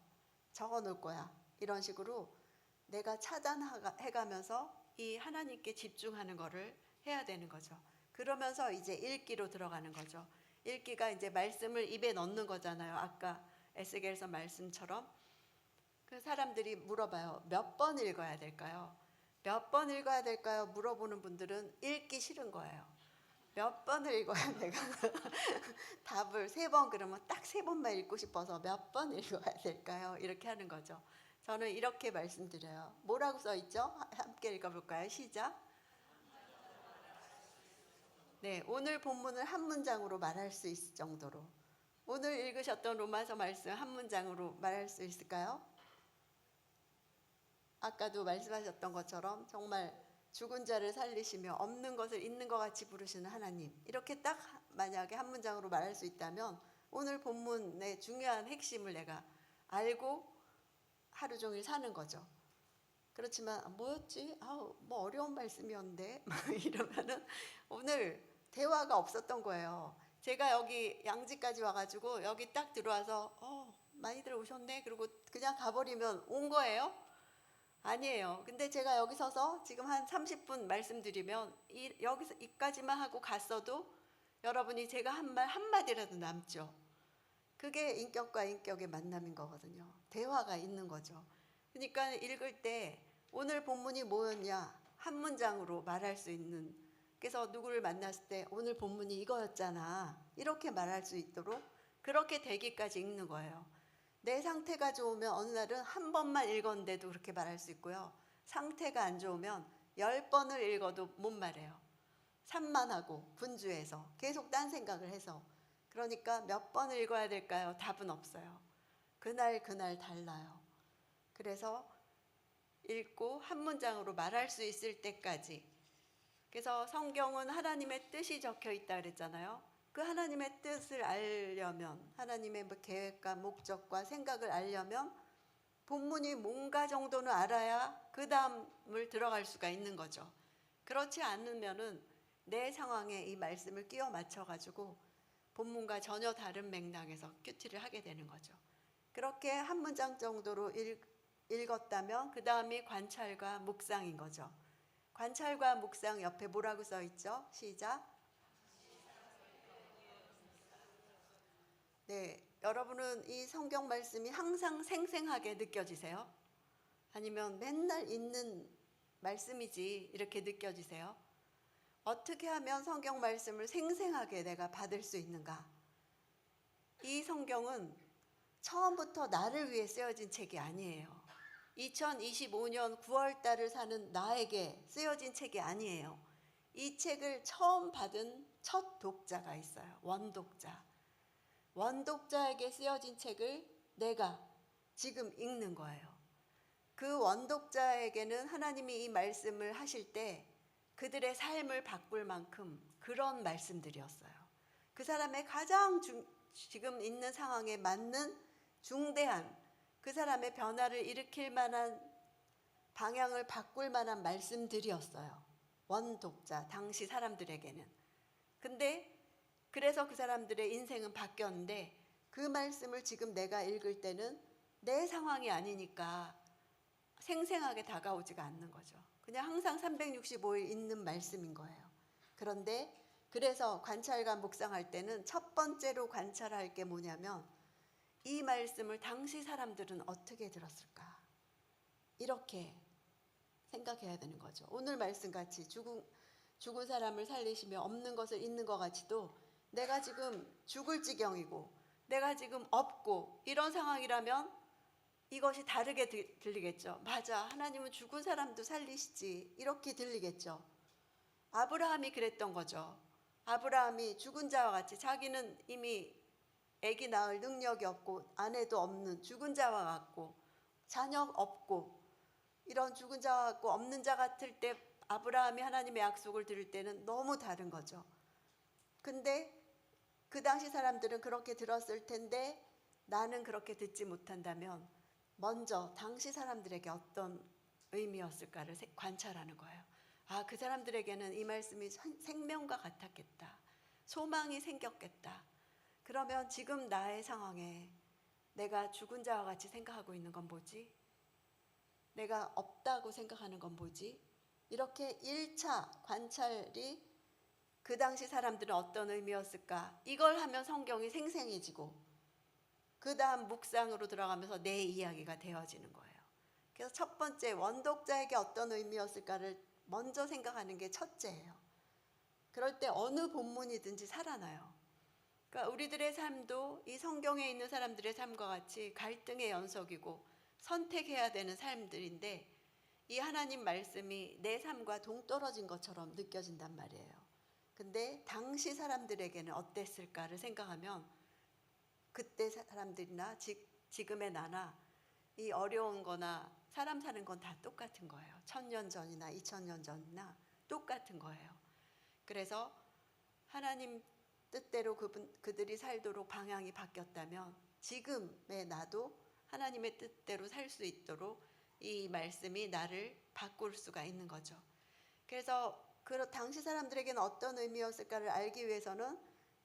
적어 놓을 거야. 이런 식으로 내가 차단해가면서 이 하나님께 집중하는 거를 해야 되는 거죠. 그러면서 이제 읽기로 들어가는 거죠. 읽기가 이제 말씀을 입에 넣는 거잖아요. 아까 에스겔서 말씀처럼. 그 사람들이 물어봐요. 몇 번 읽어야 될까요? 몇 번 읽어야 될까요? 물어보는 분들은 읽기 싫은 거예요. 몇 번을 읽어야 내가 답을 3번 그러면 딱 3번만 읽고 싶어서 몇 번 읽어야 될까요? 이렇게 하는 거죠. 저는 이렇게 말씀드려요. 뭐라고 써 있죠? 함께 읽어볼까요? 시작. 네, 오늘 본문을 한 문장으로 말할 수 있을 정도로. 오늘 읽으셨던 로마서 말씀 한 문장으로 말할 수 있을까요? 아까도 말씀하셨던 것처럼 정말 죽은 자를 살리시며 없는 것을 있는 것 같이 부르시는 하나님. 이렇게 딱 만약에 한 문장으로 말할 수 있다면 오늘 본문의 중요한 핵심을 내가 알고 하루 종일 사는 거죠. 그렇지만 뭐였지? 뭐 어려운 말씀이었는데 이러면은 오늘 대화가 없었던 거예요. 제가 여기 양지까지 와가지고 여기 딱 들어와서 많이들 오셨네. 그리고 그냥 가버리면 온 거예요? 아니에요. 근데 제가 여기 서서 지금 한 30분 말씀드리면 여기서 이까지만 하고 갔어도 여러분이 제가 한 말 한마디라도 남죠. 그게 인격과 인격의 만남인 거거든요. 대화가 있는 거죠. 그러니까 읽을 때 오늘 본문이 뭐였냐 한 문장으로 말할 수 있는, 그래서 누구를 만났을 때 오늘 본문이 이거였잖아 이렇게 말할 수 있도록 그렇게 되기까지 읽는 거예요. 내 상태가 좋으면 어느 날은 한 번만 읽었는데도 그렇게 말할 수 있고요. 상태가 안 좋으면 10번을 읽어도 못 말해요. 산만하고 분주해서 계속 딴 생각을 해서. 그러니까 몇 번을 읽어야 될까요? 답은 없어요. 그날 달라요. 그래서 읽고 한 문장으로 말할 수 있을 때까지. 그래서 성경은 하나님의 뜻이 적혀 있다 그랬잖아요. 그 하나님의 뜻을 알려면, 하나님의 계획과 목적과 생각을 알려면 본문이 뭔가 정도는 알아야 그 다음을 들어갈 수가 있는 거죠. 그렇지 않으면은 내 상황에 이 말씀을 끼워 맞춰가지고 본문과 전혀 다른 맥락에서 큐티를 하게 되는 거죠. 그렇게 한 문장 정도로 읽었다면 그 다음이 관찰과 묵상인 거죠. 관찰과 묵상 옆에 뭐라고 써 있죠? 시작. 네, 여러분은 이 성경 말씀이 항상 생생하게 느껴지세요? 아니면 맨날 있는 말씀이지 이렇게 느껴지세요? 어떻게 하면 성경 말씀을 생생하게 내가 받을 수 있는가? 이 성경은 처음부터 나를 위해 쓰여진 책이 아니에요. 2025년 9월 달을 사는 나에게 쓰여진 책이 아니에요. 이 책을 처음 받은 첫 독자가 있어요. 원독자. 원독자에게 쓰여진 책을 내가 지금 읽는 거예요. 그 원독자에게는 하나님이 이 말씀을 하실 때 그들의 삶을 바꿀 만큼 그런 말씀들이었어요. 그 사람의 가장 지금 있는 상황에 맞는 중대한, 그 사람의 변화를 일으킬 만한, 방향을 바꿀 만한 말씀들이었어요. 원독자, 당시 사람들에게는. 근데 그래서 그 사람들의 인생은 바뀌었는데 그 말씀을 지금 내가 읽을 때는 내 상황이 아니니까 생생하게 다가오지가 않는 거죠. 그냥 항상 365일 있는 말씀인 거예요. 그런데 그래서 관찰과 묵상할 때는 첫 번째로 관찰할 게 뭐냐면 이 말씀을 당시 사람들은 어떻게 들었을까? 이렇게 생각해야 되는 거죠. 오늘 말씀같이 죽은 사람을 살리시며 없는 것을 있는 것 같이도 내가 지금 죽을 지경이고 내가 지금 없고 이런 상황이라면 이것이 다르게 들리겠죠. 맞아, 하나님은 죽은 사람도 살리시지, 이렇게 들리겠죠. 아브라함이 그랬던 거죠. 아브라함이 죽은 자와 같이, 자기는 이미 아기 낳을 능력이 없고 아내도 없는 죽은 자와 같고 자녀 없고 이런 죽은 자와 같고 없는 자 같을 때 아브라함이 하나님의 약속을 들을 때는 너무 다른 거죠. 근데 그 당시 사람들은 그렇게 들었을 텐데 나는 그렇게 듣지 못한다면 먼저 당시 사람들에게 어떤 의미였을까를 관찰하는 거예요. 아, 그 사람들에게는 이 말씀이 생명과 같았겠다. 소망이 생겼겠다. 그러면 지금 나의 상황에 내가 죽은 자와 같이 생각하고 있는 건 뭐지? 내가 없다고 생각하는 건 뭐지? 이렇게 1차 관찰이 그 당시 사람들은 어떤 의미였을까? 이걸 하면 성경이 생생해지고 그 다음 묵상으로 들어가면서 내 이야기가 되어지는 거예요. 그래서 첫 번째 원독자에게 어떤 의미였을까를 먼저 생각하는 게 첫째예요. 그럴 때 어느 본문이든지 살아나요. 그러니까 우리들의 삶도 이 성경에 있는 사람들의 삶과 같이 갈등의 연속이고 선택해야 되는 삶들인데 이 하나님 말씀이 내 삶과 동떨어진 것처럼 느껴진단 말이에요. 근데 당시 사람들에게는 어땠을까를 생각하면 그때 사람들이나 지금의 나나 이 어려운 거나 사람 사는 건 다 똑같은 거예요. 1000년 전이나 2000년 전이나 똑같은 거예요. 그래서 하나님 뜻대로 그들이 살도록 방향이 바뀌었다면 지금의 나도 하나님의 뜻대로 살 수 있도록 이 말씀이 나를 바꿀 수가 있는 거죠. 그래서 그 당시 사람들에게는 어떤 의미였을까를 알기 위해서는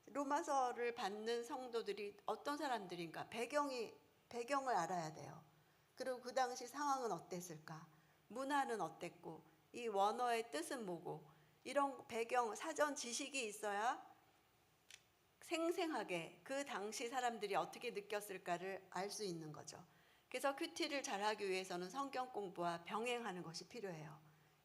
로마서를 받는 성도들이 어떤 사람들인가 배경을 알아야 돼요. 그리고 그 당시 상황은 어땠을까? 문화는 어땠고 이 원어의 뜻은 뭐고 이런 배경 사전 지식이 있어야 생생하게 그 당시 사람들이 어떻게 느꼈을까를 알 수 있는 거죠. 그래서 큐티를 잘하기 위해서는 성경 공부와 병행하는 것이 필요해요.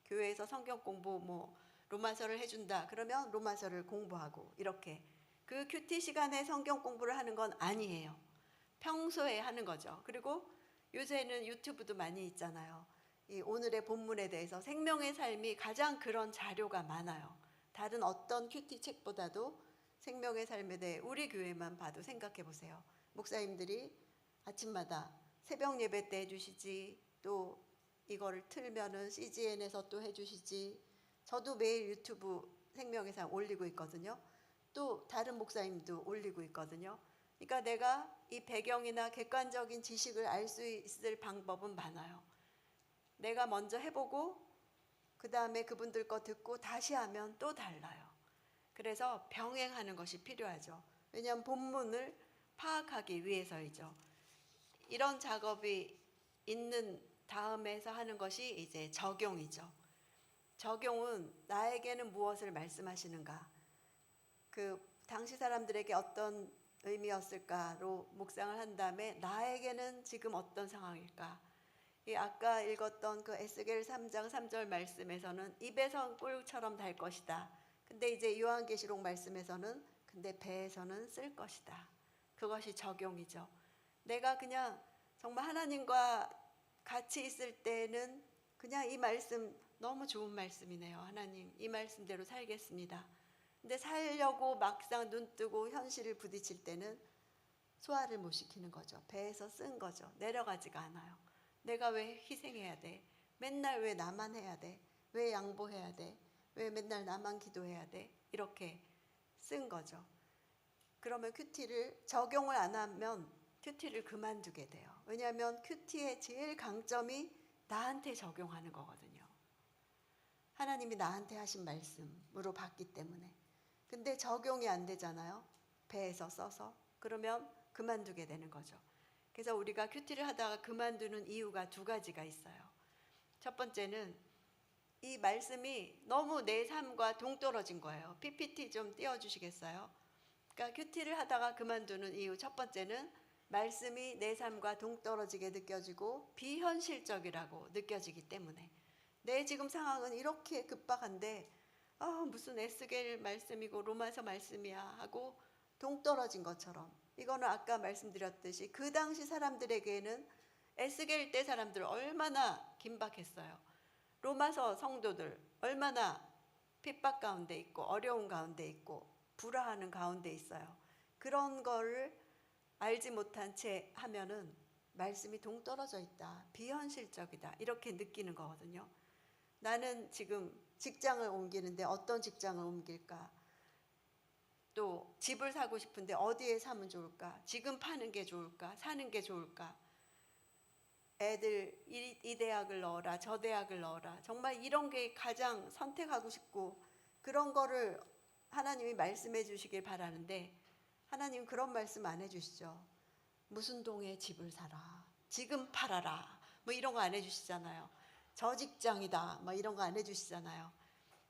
교회에서 성경 공부 로마서를 해준다 그러면 로마서를 공부하고 이렇게 그 큐티 시간에 성경 공부를 하는 건 아니에요. 평소에 하는 거죠. 그리고 요새는 유튜브도 많이 있잖아요. 이 오늘의 본문에 대해서 생명의 삶이 가장 그런 자료가 많아요. 다른 어떤 큐티 책보다도 생명의 삶에 대해 우리 교회만 봐도 생각해 보세요. 목사님들이 아침마다 새벽 예배 때 해주시지, 또 이거를 틀면은 CGN에서 또 해주시지. 저도 매일 유튜브 생명의 삶 올리고 있거든요. 또 다른 목사님도 올리고 있거든요. 그러니까 내가 이 배경이나 객관적인 지식을 알 수 있을 방법은 많아요. 내가 먼저 해보고 그 다음에 그분들 거 듣고 다시 하면 또 달라요. 그래서 병행하는 것이 필요하죠. 왜냐하면 본문을 파악하기 위해서이죠. 이런 작업이 있는 다음에서 하는 것이 이제 적용이죠. 적용은 나에게는 무엇을 말씀하시는가? 그 당시 사람들에게 어떤 의미였을까로 묵상을 한 다음에 나에게는 지금 어떤 상황일까? 이 아까 읽었던 그 에스겔 3장 3절 말씀에서는 입에선 꿀처럼 달 것이다. 근데 이제 요한계시록 말씀에서는 근데 배에서는 쓸 것이다. 그것이 적용이죠. 내가 그냥 정말 하나님과 같이 있을 때는 그냥 이 말씀 너무 좋은 말씀이네요. 하나님 이 말씀대로 살겠습니다. 근데 살려고 막상 눈 뜨고 현실을 부딪힐 때는 소화를 못 시키는 거죠. 배에서 쓴 거죠. 내려가지가 않아요. 내가 왜 희생해야 돼? 맨날 왜 나만 해야 돼? 왜 양보해야 돼? 왜 맨날 나만 기도해야 돼? 이렇게 쓴 거죠. 그러면 큐티를 적용을 안 하면 큐티를 그만두게 돼요. 왜냐하면 큐티의 제일 강점이 나한테 적용하는 거거든요. 하나님이 나한테 하신 말씀으로 봤기 때문에. 근데 적용이 안 되잖아요. 배에서 써서. 그러면 그만두게 되는 거죠. 그래서 우리가 큐티를 하다가 그만두는 이유가 두 가지가 있어요. 첫 번째는 이 말씀이 너무 내 삶과 동떨어진 거예요. PPT 좀 띄워주시겠어요? 그러니까 큐티를 하다가 그만두는 이유 첫 번째는 말씀이 내 삶과 동떨어지게 느껴지고 비현실적이라고 느껴지기 때문에 내 지금 상황은 이렇게 급박한데 무슨 에스겔 말씀이고 로마서 말씀이야 하고 동떨어진 것처럼 이거는 아까 말씀드렸듯이 그 당시 사람들에게는 에스겔 때 사람들 얼마나 긴박했어요. 로마서 성도들 얼마나 핍박 가운데 있고 어려운 가운데 있고 불화하는 가운데 있어요. 그런 거를 알지 못한 채 하면은 말씀이 동떨어져 있다. 비현실적이다. 이렇게 느끼는 거거든요. 나는 지금 직장을 옮기는데 어떤 직장을 옮길까? 또 집을 사고 싶은데 어디에 사면 좋을까? 지금 파는 게 좋을까? 사는 게 좋을까? 애들 이 대학을 넣어라, 저 대학을 넣어라. 정말 이런 게 가장 선택하고 싶고 그런 거를 하나님이 말씀해 주시길 바라는데 하나님 그런 말씀 안 해주시죠. 무슨 동에 집을 사라, 지금 팔아라, 뭐 이런 거 안 해주시잖아요. 저 직장이다, 뭐 이런 거 안 해주시잖아요.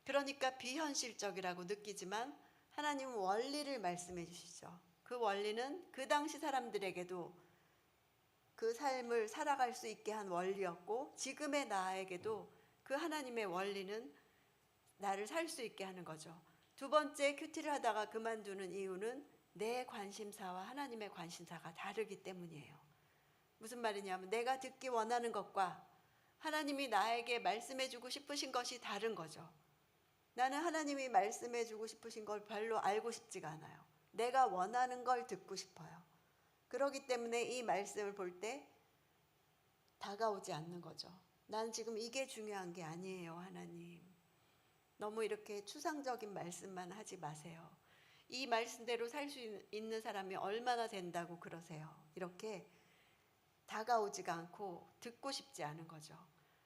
그러니까 비현실적이라고 느끼지만 하나님은 원리를 말씀해 주시죠. 그 원리는 그 당시 사람들에게도 그 삶을 살아갈 수 있게 한 원리였고 지금의 나에게도 그 하나님의 원리는 나를 살 수 있게 하는 거죠. 두 번째, 큐티를 하다가 그만두는 이유는 내 관심사와 하나님의 관심사가 다르기 때문이에요. 무슨 말이냐면 내가 듣기 원하는 것과 하나님이 나에게 말씀해 주고 싶으신 것이 다른 거죠. 나는 하나님이 말씀해 주고 싶으신 걸 별로 알고 싶지가 않아요. 내가 원하는 걸 듣고 싶어요. 그렇기 때문에 이 말씀을 볼 때 다가오지 않는 거죠. 난 지금 이게 중요한 게 아니에요, 하나님. 너무 이렇게 추상적인 말씀만 하지 마세요. 이 말씀대로 살 수 있는 사람이 얼마나 된다고 그러세요. 이렇게 다가오지가 않고 듣고 싶지 않은 거죠.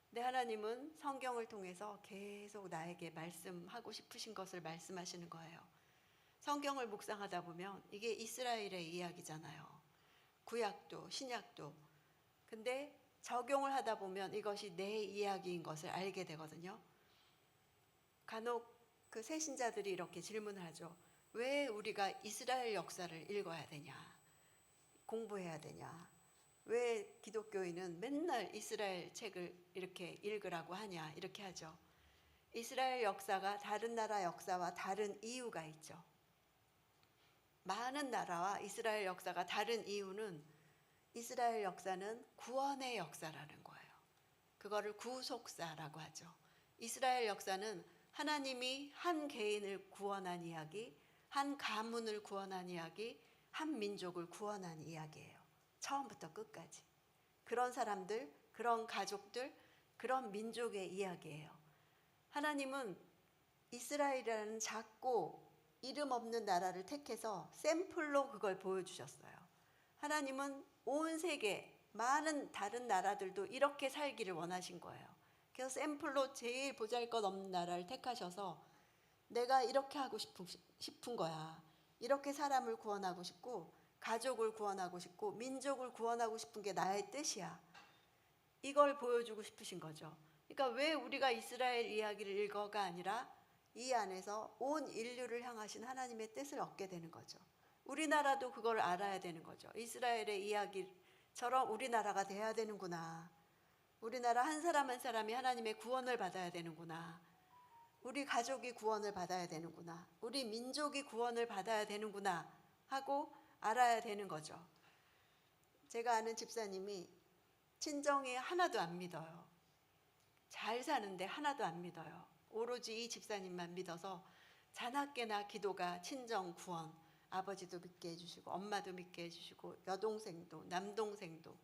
근데 하나님은 성경을 통해서 계속 나에게 말씀하고 싶으신 것을 말씀하시는 거예요. 성경을 묵상하다 보면 이게 이스라엘의 이야기잖아요. 구약도 신약도. 근데 적용을 하다 보면 이것이 내 이야기인 것을 알게 되거든요. 간혹 그 새신자들이 이렇게 질문을 하죠. 왜 우리가 이스라엘 역사를 읽어야 되냐? 공부해야 되냐? 왜 기독교인은 맨날 이스라엘 책을 이렇게 읽으라고 하냐? 이렇게 하죠. 이스라엘 역사가 다른 나라 역사와 다른 이유가 있죠. 많은 나라와 이스라엘 역사가 다른 이유는 이스라엘 역사는 구원의 역사라는 거예요. 그거를 구속사라고 하죠. 이스라엘 역사는 하나님이 한 개인을 구원한 이야기, 한 가문을 구원한 이야기, 한 민족을 구원한 이야기예요. 처음부터 끝까지. 그런 사람들, 그런 가족들, 그런 민족의 이야기예요. 하나님은 이스라엘이라는 작고 이름 없는 나라를 택해서 샘플로 그걸 보여주셨어요. 하나님은 온 세계 많은 다른 나라들도 이렇게 살기를 원하신 거예요. 그래서 샘플로 제일 보잘것없는 나라를 택하셔서 내가 이렇게 하고 싶은 거야. 이렇게 사람을 구원하고 싶고 가족을 구원하고 싶고 민족을 구원하고 싶은 게 나의 뜻이야. 이걸 보여주고 싶으신 거죠. 그러니까 왜 우리가 이스라엘 이야기를 읽어가 아니라 이 안에서 온 인류를 향하신 하나님의 뜻을 얻게 되는 거죠. 우리나라도 그걸 알아야 되는 거죠. 이스라엘의 이야기처럼 우리나라가 돼야 되는구나. 우리나라 한 사람 한 사람이 하나님의 구원을 받아야 되는구나. 우리 가족이 구원을 받아야 되는구나. 우리 민족이 구원을 받아야 되는구나 하고 알아야 되는 거죠. 제가 아는 집사님이 친정이 하나도 안 믿어요. 잘 사는데 하나도 안 믿어요. 오로지 이 집사님만 믿어서 자나깨나 기도가 친정 구원, 아버지도 믿게 해주시고 엄마도 믿게 해주시고 여동생도 남동생도.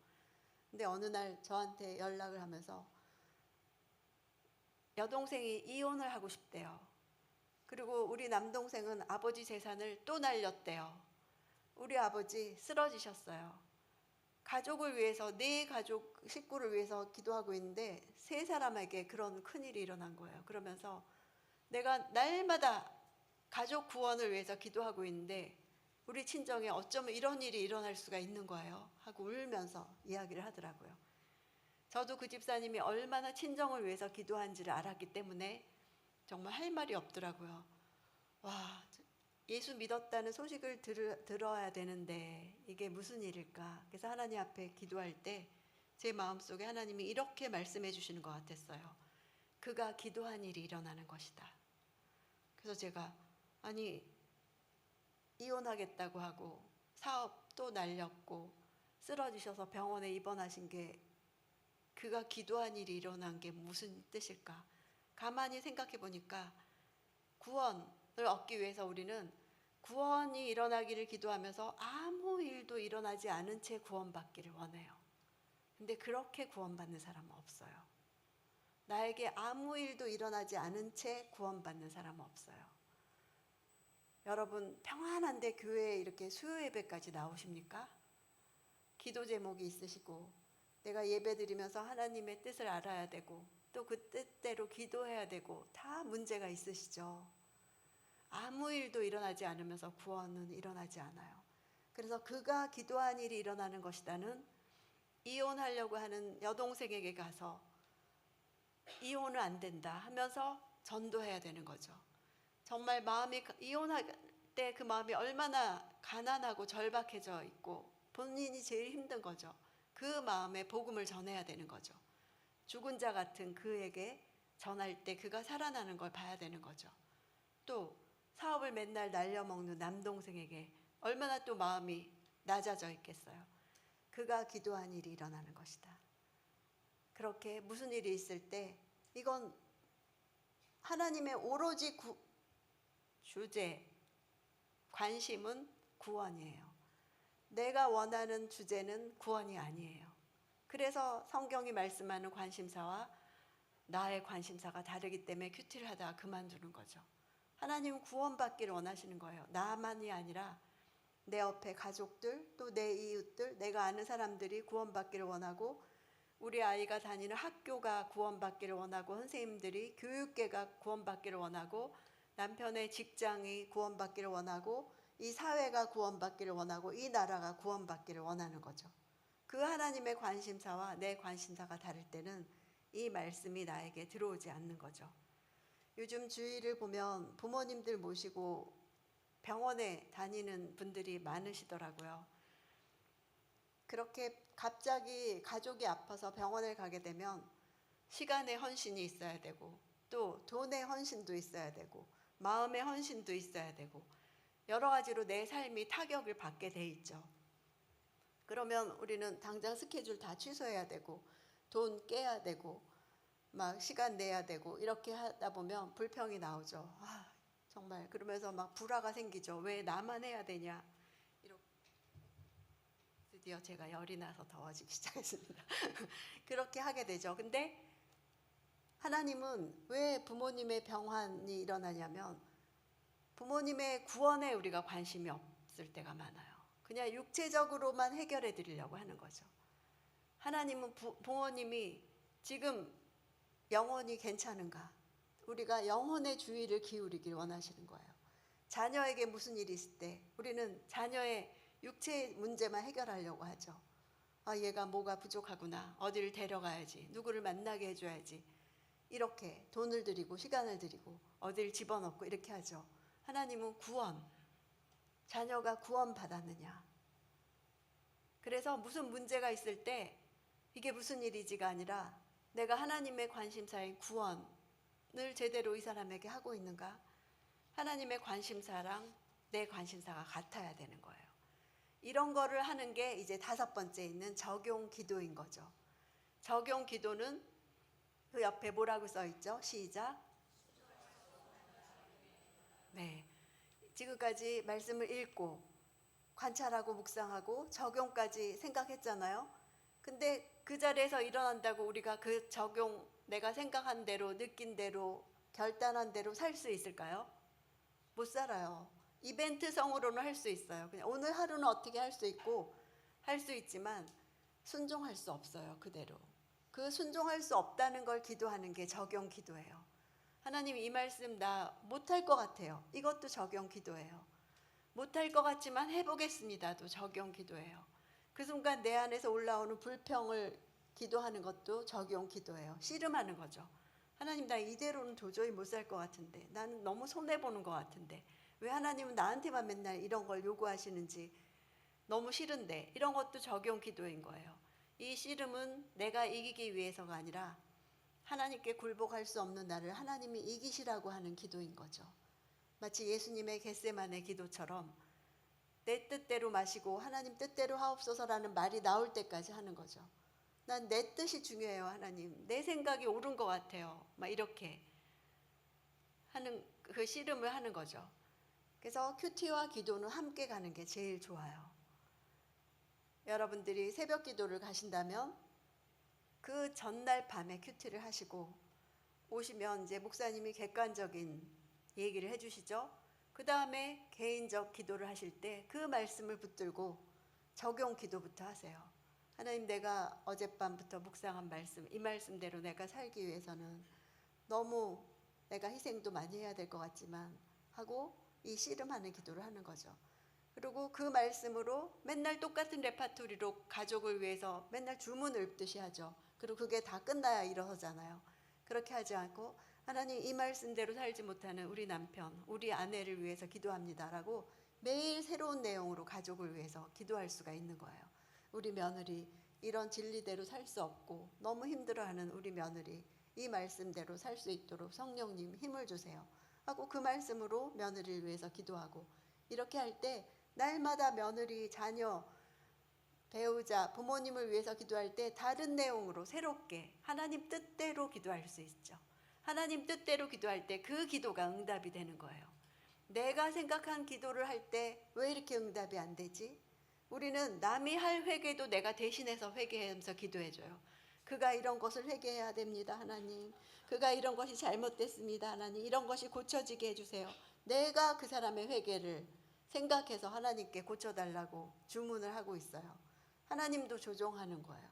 근데 어느 날 저한테 연락을 하면서 여동생이 이혼을 하고 싶대요. 그리고 우리 남동생은 아버지 재산을 또 날렸대요. 우리 아버지 쓰러지셨어요. 가족을 위해서, 네 가족 식구를 위해서 기도하고 있는데 세 사람에게 그런 큰일이 일어난 거예요. 그러면서 내가 날마다 가족 구원을 위해서 기도하고 있는데 우리 친정에 어쩌면 이런 일이 일어날 수가 있는 거예요 하고 울면서 이야기를 하더라고요. 저도 그 집사님이 얼마나 친정을 위해서 기도한지를 알았기 때문에 정말 할 말이 없더라고요. 와, 예수 믿었다는 소식을 들어야 되는데 이게 무슨 일일까? 그래서 하나님 앞에 기도할 때 제 마음속에 하나님이 이렇게 말씀해 주시는 것 같았어요. 그가 기도한 일이 일어나는 것이다. 그래서 제가 아니 이혼하겠다고 하고 사업 또 날렸고 쓰러지셔서 병원에 입원하신 게 그가 기도한 일이 일어난 게 무슨 뜻일까? 가만히 생각해 보니까 구원을 얻기 위해서 우리는 구원이 일어나기를 기도하면서 아무 일도 일어나지 않은 채 구원받기를 원해요. 근데 그렇게 구원받는 사람은 없어요. 나에게 아무 일도 일어나지 않은 채 구원받는 사람은 없어요. 여러분 평안한데 교회에 이렇게 수요 예배까지 나오십니까? 기도 제목이 있으시고 내가 예배 드리면서 하나님의 뜻을 알아야 되고 또 그 뜻대로 기도해야 되고 다 문제가 있으시죠. 아무 일도 일어나지 않으면서 구원은 일어나지 않아요. 그래서 그가 기도한 일이 일어나는 것이다는 이혼하려고 하는 여동생에게 가서 이혼은 안 된다 하면서 전도해야 되는 거죠. 정말 마음이 이혼할 때 그 마음이 얼마나 가난하고 절박해져 있고 본인이 제일 힘든 거죠. 그 마음에 복음을 전해야 되는 거죠. 죽은 자 같은 그에게 전할 때 그가 살아나는 걸 봐야 되는 거죠. 또 사업을 맨날 날려먹는 남동생에게 얼마나 또 마음이 낮아져 있겠어요. 그가 기도한 일이 일어나는 것이다. 그렇게 무슨 일이 있을 때 이건 하나님의 오로지 주제, 관심은 구원이에요. 내가 원하는 주제는 구원이 아니에요. 그래서 성경이 말씀하는 관심사와 나의 관심사가 다르기 때문에 큐티를 하다가 그만두는 거죠. 하나님은 구원받기를 원하시는 거예요. 나만이 아니라 내 옆에 가족들, 또 내 이웃들, 내가 아는 사람들이 구원받기를 원하고 우리 아이가 다니는 학교가 구원받기를 원하고 선생님들이 교육계가 구원받기를 원하고 남편의 직장이 구원받기를 원하고 이 사회가 구원받기를 원하고 이 나라가 구원받기를 원하는 거죠. 그 하나님의 관심사와 내 관심사가 다를 때는 이 말씀이 나에게 들어오지 않는 거죠. 요즘 주위를 보면 부모님들 모시고 병원에 다니는 분들이 많으시더라고요. 그렇게 갑자기 가족이 아파서 병원을 가게 되면 시간의 헌신이 있어야 되고 또 돈의 헌신도 있어야 되고 마음의 헌신도 있어야 되고 여러 가지로 내 삶이 타격을 받게 돼 있죠. 그러면 우리는 당장 스케줄 다 취소해야 되고 돈 깨야 되고 막 시간 내야 되고 이렇게 하다 보면 불평이 나오죠. 정말 그러면서 막 불화가 생기죠. 왜 나만 해야 되냐. 드디어 제가 열이 나서 더워지기 시작했습니다. 그렇게 하게 되죠. 근데 하나님은 왜 부모님의 병환이 일어나냐면 부모님의 구원에 우리가 관심이 없을 때가 많아요. 그냥 육체적으로만 해결해 드리려고 하는 거죠. 하나님은 부모님이 지금 영혼이 괜찮은가? 우리가 영혼의 주의를 기울이길 원하시는 거예요. 자녀에게 무슨 일이 있을 때 우리는 자녀의 육체 문제만 해결하려고 하죠. 얘가 뭐가 부족하구나. 어디를 데려가야지. 누구를 만나게 해줘야지. 이렇게 돈을 들이고 시간을 들이고 어디를 집어넣고 이렇게 하죠. 하나님은 구원. 자녀가 구원받았느냐. 그래서 무슨 문제가 있을 때 이게 무슨 일이지가 아니라 내가 하나님의 관심사인 구원을 제대로 이 사람에게 하고 있는가? 하나님의 관심사랑 내 관심사가 같아야 되는 거예요. 이런 거를 하는 게 이제 5번째 있는 적용 기도인 거죠. 적용 기도는 그 옆에 뭐라고 써 있죠? 시작. 네. 지금까지 말씀을 읽고 관찰하고 묵상하고 적용까지 생각했잖아요. 근데 그 자리에서 일어난다고 우리가 그 적용 내가 생각한 대로 느낀 대로 결단한 대로 살 수 있을까요? 못 살아요. 이벤트성으로는 할 수 있어요. 그냥 오늘 하루는 어떻게 할 수 있고 할 수 있지만 순종할 수 없어요. 그대로. 그 순종할 수 없다는 걸 기도하는 게 적용 기도예요. 하나님 이 말씀 나 못할 것 같아요. 이것도 적용 기도예요. 못할 것 같지만 해보겠습니다도 적용 기도예요. 그 순간 내 안에서 올라오는 불평을 기도하는 것도 적용 기도예요. 씨름하는 거죠. 하나님 나 이대로는 도저히 못 살 것 같은데 나는 너무 손해보는 것 같은데 왜 하나님은 나한테만 맨날 이런 걸 요구하시는지 너무 싫은데 이런 것도 적용 기도인 거예요. 이 씨름은 내가 이기기 위해서가 아니라 하나님께 굴복할 수 없는 나를 하나님이 이기시라고 하는 기도인 거죠. 마치 예수님의 겟세마네 기도처럼 내 뜻대로 마시고 하나님 뜻대로 하옵소서라는 말이 나올 때까지 하는 거죠. 난 내 뜻이 중요해요. 하나님 내 생각이 옳은 것 같아요. 막 이렇게 하는 그 씨름을 하는 거죠. 그래서 큐티와 기도는 함께 가는 게 제일 좋아요. 여러분들이 새벽 기도를 가신다면 그 전날 밤에 큐티를 하시고 오시면 이제 목사님이 객관적인 얘기를 해주시죠. 그 다음에 개인적 기도를 하실 때 그 말씀을 붙들고 적용 기도부터 하세요. 하나님, 내가 어젯밤부터 묵상한 말씀, 이 말씀대로 내가 살기 위해서는 너무 내가 희생도 많이 해야 될 것 같지만 하고 이 씨름하는 기도를 하는 거죠. 그리고 그 말씀으로 맨날 똑같은 레파토리로 가족을 위해서 맨날 주문 읊듯이 하죠. 그리고 그게 다 끝나야 일어서잖아요. 그렇게 하지 않고 하나님, 이 말씀대로 살지 못하는 우리 남편, 우리 아내를 위해서 기도합니다라고 매일 새로운 내용으로 가족을 위해서 기도할 수가 있는 거예요. 우리 며느리 이런 진리대로 살 수 없고 너무 힘들어하는 우리 며느리 이 말씀대로 살 수 있도록 성령님 힘을 주세요 하고 그 말씀으로 며느리를 위해서 기도하고, 이렇게 할 때 날마다 며느리, 자녀, 배우자, 부모님을 위해서 기도할 때 다른 내용으로 새롭게 하나님 뜻대로 기도할 수 있죠. 하나님 뜻대로 기도할 때 그 기도가 응답이 되는 거예요. 내가 생각한 기도를 할 때 왜 이렇게 응답이 안 되지? 우리는 남이 할 회개도 내가 대신해서 회개하면서 기도해줘요. 그가 이런 것을 회개해야 됩니다, 하나님. 그가 이런 것이 잘못됐습니다, 하나님. 이런 것이 고쳐지게 해주세요. 내가 그 사람의 회개를 생각해서 하나님께 고쳐달라고 주문을 하고 있어요. 하나님도 조종하는 거예요.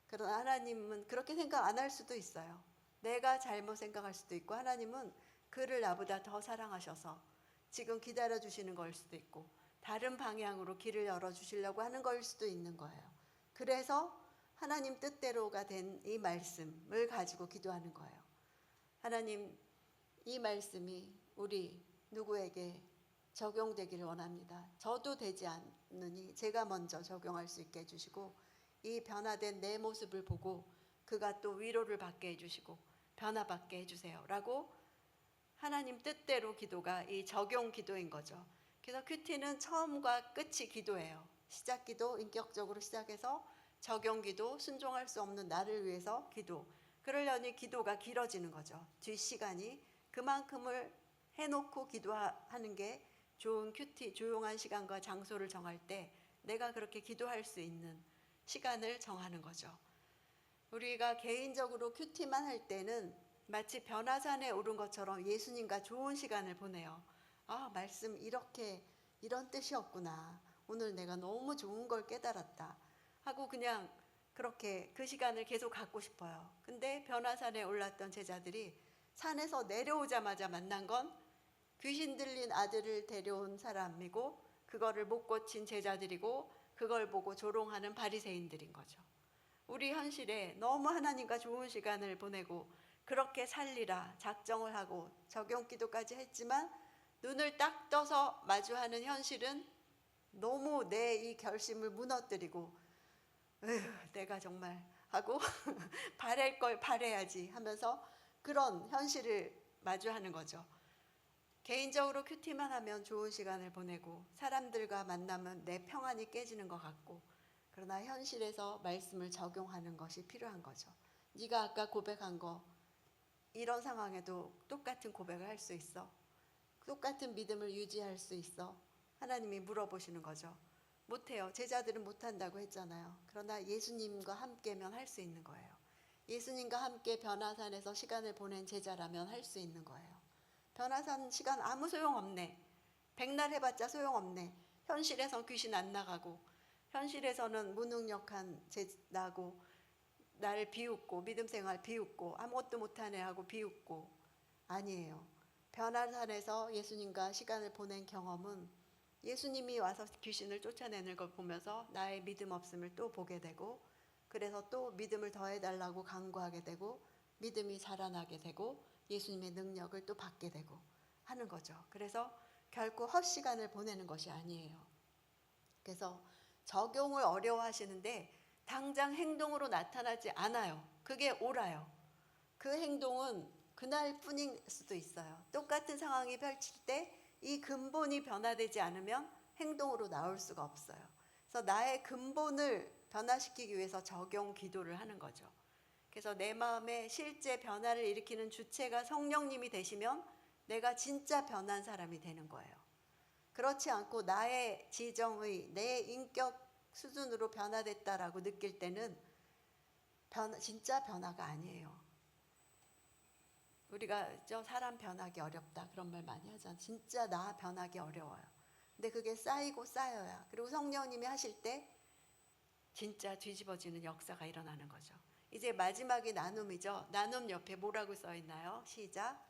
그러나 하나님은 그렇게 생각 안 할 수도 있어요. 내가 잘못 생각할 수도 있고, 하나님은 그를 나보다 더 사랑하셔서 지금 기다려주시는 걸 수도 있고 다른 방향으로 길을 열어주시려고 하는 걸 수도 있는 거예요. 그래서 하나님 뜻대로가 된 이 말씀을 가지고 기도하는 거예요. 하나님, 이 말씀이 우리 누구에게 적용되기를 원합니다. 저도 되지 않느니 제가 먼저 적용할 수 있게 해주시고, 이 변화된 내 모습을 보고 그가 또 위로를 받게 해주시고 변화받게 해주세요 라고 하나님 뜻대로 기도가 이 적용 기도인 거죠. 그래서 큐티는 처음과 끝이 기도예요. 시작 기도, 인격적으로 시작해서 적용 기도, 순종할 수 없는 나를 위해서 기도. 그러려니 기도가 길어지는 거죠. 뒷시간이 그만큼을 해놓고 기도하는 게 좋은 큐티, 조용한 시간과 장소를 정할 때 내가 그렇게 기도할 수 있는 시간을 정하는 거죠. 우리가 개인적으로 큐티만 할 때는 마치 변화산에 오른 것처럼 예수님과 좋은 시간을 보내요. 아, 말씀 이렇게 이런 뜻이었구나. 오늘 내가 너무 좋은 걸 깨달았다 하고 그냥 그렇게 그 시간을 계속 갖고 싶어요. 근데 변화산에 올랐던 제자들이 산에서 내려오자마자 만난 건 귀신 들린 아들을 데려온 사람이고 그거를 못 고친 제자들이고 그걸 보고 조롱하는 바리새인들인 거죠. 우리 현실에 너무 하나님과 좋은 시간을 보내고 그렇게 살리라 작정을 하고 적용 기도까지 했지만 눈을 딱 떠서 마주하는 현실은 너무 내 이 결심을 무너뜨리고 내가 정말 하고 바랄 걸 바래야지 하면서 그런 현실을 마주하는 거죠. 개인적으로 큐티만 하면 좋은 시간을 보내고 사람들과 만나면 내 평안이 깨지는 것 같고, 그러나 현실에서 말씀을 적용하는 것이 필요한 거죠. 네가 아까 고백한 거 이런 상황에도 똑같은 고백을 할 수 있어? 똑같은 믿음을 유지할 수 있어? 하나님이 물어보시는 거죠. 못해요. 제자들은 못한다고 했잖아요. 그러나 예수님과 함께면 할 수 있는 거예요. 예수님과 함께 변화산에서 시간을 보낸 제자라면 할 수 있는 거예요. 변화산 시간 아무 소용없네. 백날 해봤자 소용없네. 현실에선 귀신 안 나가고 현실에서는 무능력한 나고 나를 비웃고 믿음 생활 비웃고 아무것도 못하네 하고 비웃고, 아니에요. 변화산에서 예수님과 시간을 보낸 경험은 예수님이 와서 귀신을 쫓아내는 걸 보면서 나의 믿음 없음을 또 보게 되고, 그래서 또 믿음을 더해달라고 간구하게 되고 믿음이 자라나게 되고 예수님의 능력을 또 받게 되고 하는 거죠. 그래서 결코 헛시간을 보내는 것이 아니에요. 그래서 적용을 어려워하시는데 당장 행동으로 나타나지 않아요. 그게 옳아요. 그 행동은 그날뿐일 수도 있어요. 똑같은 상황이 펼칠 때 이 근본이 변화되지 않으면 행동으로 나올 수가 없어요. 그래서 나의 근본을 변화시키기 위해서 적용 기도를 하는 거죠. 그래서 내 마음에 실제 변화를 일으키는 주체가 성령님이 되시면 내가 진짜 변한 사람이 되는 거예요. 그렇지 않고 나의 지정의, 내 인격 수준으로 변화됐다라고 느낄 때는 진짜 변화가 아니에요. 우리가 저 사람 변하기 어렵다 그런 말 많이 하잖아. 진짜 나 변하기 어려워요. 근데 그게 쌓이고 쌓여야, 그리고 성령님이 하실 때 진짜 뒤집어지는 역사가 일어나는 거죠. 이제 마지막이 나눔이죠. 나눔 옆에 뭐라고 써 있나요? 시작.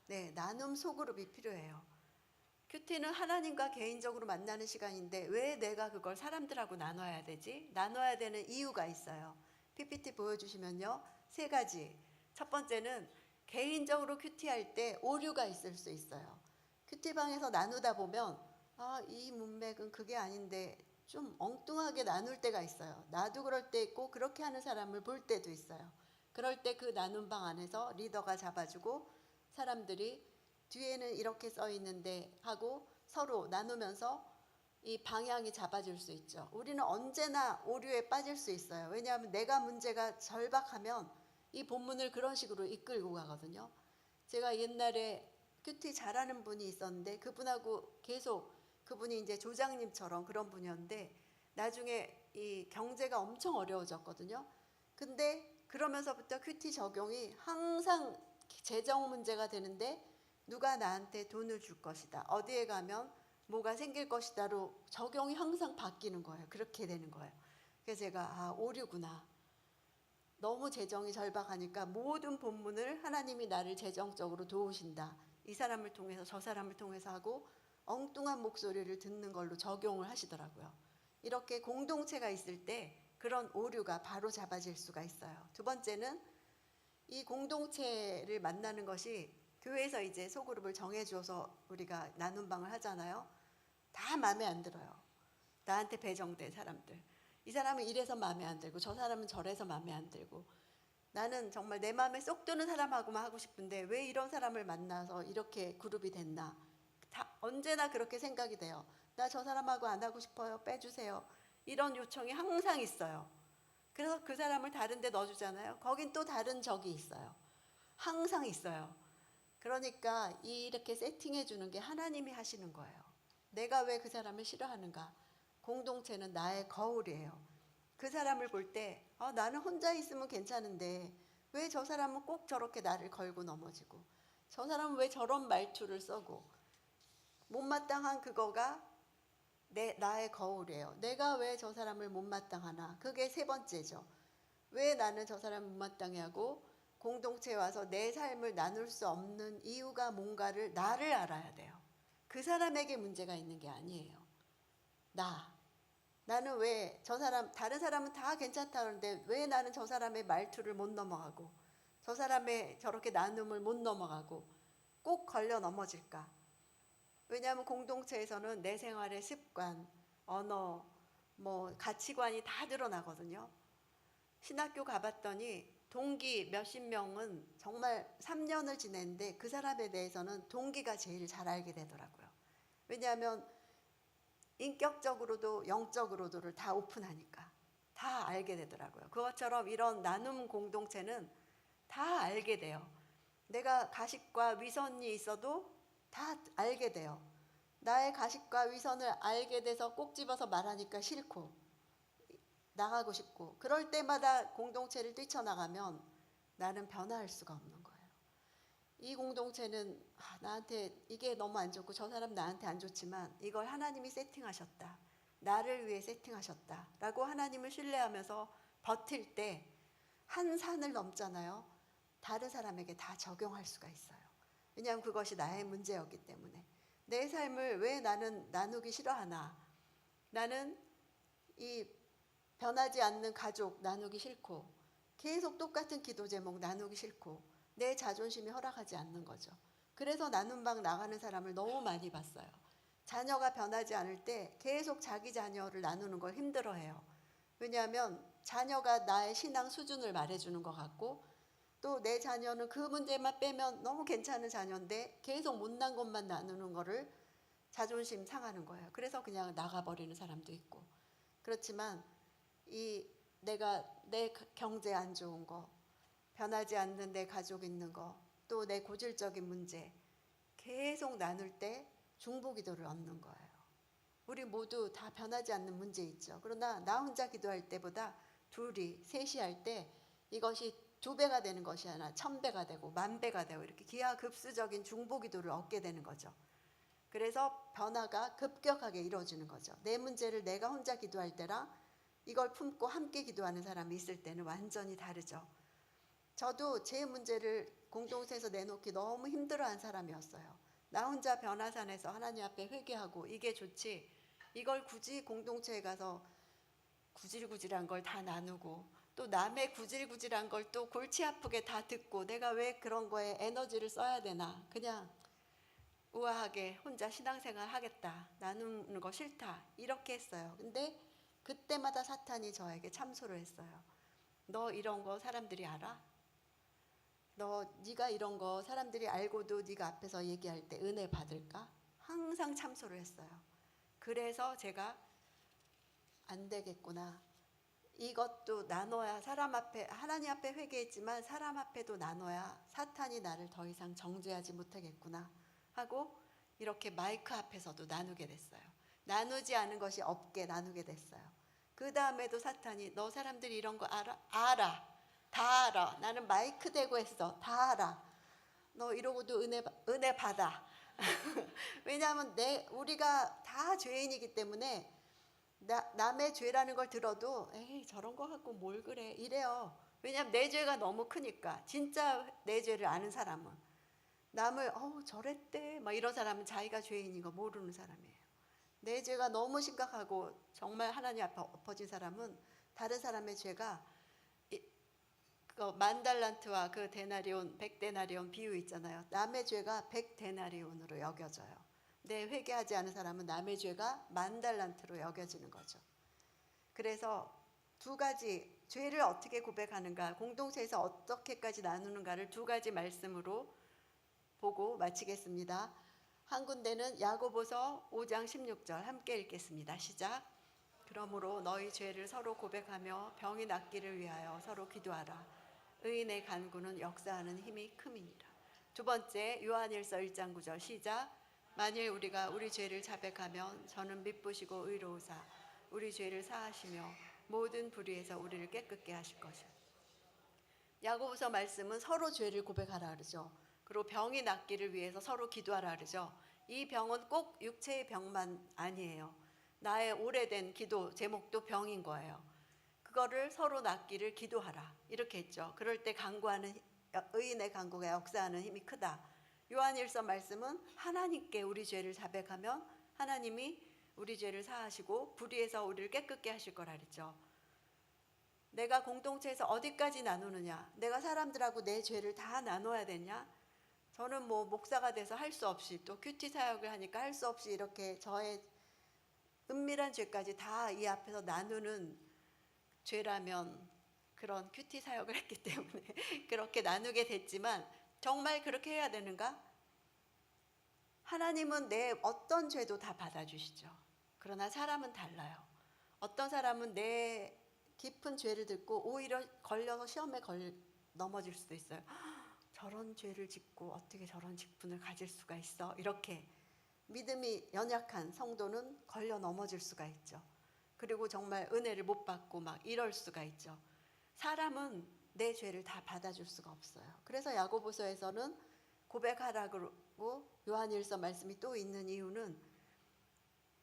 네, 나눔 소그룹이 필요해요. 큐티는 하나님과 개인적으로 만나는 시간인데 왜 내가 그걸 사람들하고 나눠야 되지? 나눠야 되는 이유가 있어요. PPT 보여주시면요. 세 가지. 첫 번째는 개인적으로 큐티할 때 오류가 있을 수 있어요. 큐티방에서 나누다 보면 이 문맥은 그게 아닌데 좀 엉뚱하게 나눌 때가 있어요. 나도 그럴 때 있고 그렇게 하는 사람을 볼 때도 있어요. 그럴 때 그 나눔 방 안에서 리더가 잡아주고 사람들이 뒤에는 이렇게 써 있는데 하고 서로 나누면서 이 방향이 잡아질 수 있죠. 우리는 언제나 오류에 빠질 수 있어요. 왜냐하면 내가 문제가 절박하면 이 본문을 그런 식으로 이끌고 가거든요. 제가 옛날에 큐티 잘하는 분이 있었는데 그분하고 계속, 그분이 이제 조장님처럼 그런 분이었는데 나중에 이 경제가 엄청 어려워졌거든요. 근데 그러면서부터 큐티 적용이 항상 재정 문제가 되는데 누가 나한테 돈을 줄 것이다, 어디에 가면 뭐가 생길 것이다로 적용이 항상 바뀌는 거예요. 그렇게 되는 거예요. 그래서 제가 오류구나. 너무 재정이 절박하니까 모든 본문을 하나님이 나를 재정적으로 도우신다, 이 사람을 통해서 저 사람을 통해서 하고 엉뚱한 목소리를 듣는 걸로 적용을 하시더라고요. 이렇게 공동체가 있을 때 그런 오류가 바로 잡아질 수가 있어요. 두 번째는 이 공동체를 만나는 것이, 교회에서 이제 소그룹을 정해줘서 우리가 나눔 방을 하잖아요. 다 마음에 안 들어요. 나한테 배정된 사람들. 이 사람은 이래서 마음에 안 들고 저 사람은 저래서 마음에 안 들고, 나는 정말 내 마음에 쏙 드는 사람하고만 하고 싶은데 왜 이런 사람을 만나서 이렇게 그룹이 됐나. 다 언제나 그렇게 생각이 돼요. 나 저 사람하고 안 하고 싶어요. 빼주세요. 이런 요청이 항상 있어요. 그래서 그 사람을 다른 데 넣어주잖아요. 거긴 또 다른 적이 있어요. 항상 있어요. 그러니까 이렇게 세팅해 주는 게 하나님이 하시는 거예요. 내가 왜 그 사람을 싫어하는가? 공동체는 나의 거울이에요. 그 사람을 볼 때 나는 혼자 있으면 괜찮은데 왜 저 사람은 꼭 저렇게 나를 걸고 넘어지고, 저 사람은 왜 저런 말투를 써고, 못마땅한 그거가 나의 거울이에요. 내가 왜 저 사람을 못마땅하나? 그게 세 번째죠. 왜 나는 저 사람을 못마땅해 하고 공동체에 와서 내 삶을 나눌 수 없는 이유가 뭔가를 나를 알아야 돼요. 그 사람에게 문제가 있는 게 아니에요. 나는 왜 저 사람, 다른 사람은 다 괜찮다는데 왜 나는 저 사람의 말투를 못 넘어가고 저 사람의 저렇게 나눔을 못 넘어가고 꼭 걸려 넘어질까? 왜냐하면 공동체에서는 내 생활의 습관, 언어, 가치관이 다 드러나거든요. 신학교 가봤더니 동기 몇십 명은 정말 3년을 지냈는데 그 사람에 대해서는 동기가 제일 잘 알게 되더라고요. 왜냐하면 인격적으로도 영적으로도를 다 오픈하니까 다 알게 되더라고요. 그것처럼 이런 나눔 공동체는 다 알게 돼요. 내가 가식과 위선이 있어도 다 알게 돼요. 나의 가식과 위선을 알게 돼서 꼭 집어서 말하니까 싫고 나가고 싶고, 그럴 때마다 공동체를 뛰쳐나가면 나는 변화할 수가 없는 거예요. 이 공동체는 나한테 이게 너무 안 좋고 저 사람 나한테 안 좋지만 이걸 하나님이 세팅하셨다, 나를 위해 세팅하셨다 라고 하나님을 신뢰하면서 버틸 때 한 산을 넘잖아요. 다른 사람에게 다 적용할 수가 있어요. 왜냐하면 그것이 나의 문제였기 때문에. 내 삶을 왜 나는 나누기 싫어하나? 나는 이 변하지 않는 가족 나누기 싫고 계속 똑같은 기도 제목 나누기 싫고 내 자존심이 허락하지 않는 거죠. 그래서 나눔방 나가는 사람을 너무 많이 봤어요. 자녀가 변하지 않을 때 계속 자기 자녀를 나누는 걸 힘들어해요. 왜냐하면 자녀가 나의 신앙 수준을 말해주는 것 같고 또 내 자녀는 그 문제만 빼면 너무 괜찮은 자녀인데 계속 못난 것만 나누는 거를 자존심 상하는 거예요. 그래서 그냥 나가버리는 사람도 있고. 그렇지만 내가 내 경제 안 좋은 거, 변하지 않는 내 가족 있는 거, 또 내 고질적인 문제 계속 나눌 때 중보기도를 얻는 거예요. 우리 모두 다 변하지 않는 문제 있죠. 그러나 나 혼자 기도할 때보다 둘이 셋이 할 때 이것이 2배가 되는 것이 아니라 1000배가 되고 10,000배가 되고 이렇게 기하급수적인 중보기도를 얻게 되는 거죠. 그래서 변화가 급격하게 이루어지는 거죠. 내 문제를 내가 혼자 기도할 때랑 이걸 품고 함께 기도하는 사람이 있을 때는 완전히 다르죠. 저도 제 문제를 공동체에서 내놓기 너무 힘들어한 사람이었어요. 나 혼자 변화산에서 하나님 앞에 회개하고 이게 좋지, 이걸 굳이 공동체에 가서 구질구질한 걸 다 나누고 또 남의 구질구질한 걸 또 골치 아프게 다 듣고 내가 왜 그런 거에 에너지를 써야 되나, 그냥 우아하게 혼자 신앙생활 하겠다, 나누는 거 싫다, 이렇게 했어요. 근데 그때마다 사탄이 저에게 참소를 했어요. 너 이런 거 사람들이 알아? 네가 이런 거 사람들이 알고도 네가 앞에서 얘기할 때 은혜 받을까? 항상 참소를 했어요. 그래서 제가 안 되겠구나, 이것도 나눠야, 사람 앞에, 하나님 앞에 회개했지만 사람 앞에도 나눠야 사탄이 나를 더 이상 정죄하지 못하겠구나 하고 이렇게 마이크 앞에서도 나누게 됐어요. 나누지 않은 것이 없게 나누게 됐어요. 그 다음에도 사탄이 너 사람들이 이런 거 알아? 알아. 다 알아. 나는 마이크 대고 했어. 다 알아. 너 이러고도 은혜 받아. 왜냐하면 우리가 다 죄인이기 때문에 남의 죄라는 걸 들어도 에이 저런 거 갖고 뭘 그래 이래요. 왜냐하면 내 죄가 너무 크니까. 진짜 내 죄를 아는 사람은 남을 저랬대 막 이런 사람은 자기가 죄인인 거 모르는 사람이에요. 내 죄가 너무 심각하고 정말 하나님 앞에 엎어진 사람은 다른 사람의 죄가 그 10,000달란트와 그 데나리온 100데나리온 비유 있잖아요. 남의 죄가 100데나리온으로 여겨져요. 내 회개하지 않은 사람은 남의 죄가 10,000달란트로 여겨지는 거죠. 그래서 2가지, 죄를 어떻게 고백하는가, 공동체에서 어떻게까지 나누는가를 2가지 말씀으로 보고 마치겠습니다. 한 군데는 야고보서 5장 16절 함께 읽겠습니다. 시작. 그러므로 너희 죄를 서로 고백하며 병이 낫기를 위하여 서로 기도하라. 의인의 간구는 역사하는 힘이 큼이니라. 2번째 요한일서 1장 9절 시작. 만일 우리가 우리 죄를 자백하면 저는 미쁘시고 의로우사 우리 죄를 사하시며 모든 불의에서 우리를 깨끗게 하실 것이요. 야고보서 말씀은 서로 죄를 고백하라 그러죠. 그리고 병이 낫기를 위해서 서로 기도하라 그러죠. 이 병은 꼭 육체의 병만 아니에요. 나의 오래된 기도 제목도 병인 거예요. 그거를 서로 낫기를 기도하라 이렇게 했죠. 그럴 때 간구하는, 의인의 간구가 역사하는 힘이 크다. 요한일서 말씀은 하나님께 우리 죄를 자백하면 하나님이 우리 죄를 사하시고 불의에서 우리를 깨끗게 하실 거라 그랬죠. 내가 공동체에서 어디까지 나누느냐, 내가 사람들하고 내 죄를 다 나눠야 되냐. 저는 목사가 돼서 할 수 없이, 또 큐티 사역을 하니까 할 수 없이 이렇게 저의 은밀한 죄까지 다 이 앞에서 나누는 죄라면 그런 큐티 사역을 했기 때문에 그렇게 나누게 됐지만, 정말 그렇게 해야 되는가? 하나님은 내 어떤 죄도 다 받아주시죠. 그러나 사람은 달라요. 어떤 사람은 내 깊은 죄를 듣고 오히려 걸려서 시험에 넘어질 수도 있어요. 저런 죄를 짓고 어떻게 저런 직분을 가질 수가 있어, 이렇게 믿음이 연약한 성도는 걸려 넘어질 수가 있죠. 그리고 정말 은혜를 못 받고 막 이럴 수가 있죠. 사람은 내 죄를 다 받아줄 수가 없어요. 그래서 야고보서에서는 고백하라고 요한일서 말씀이 또 있는 이유는,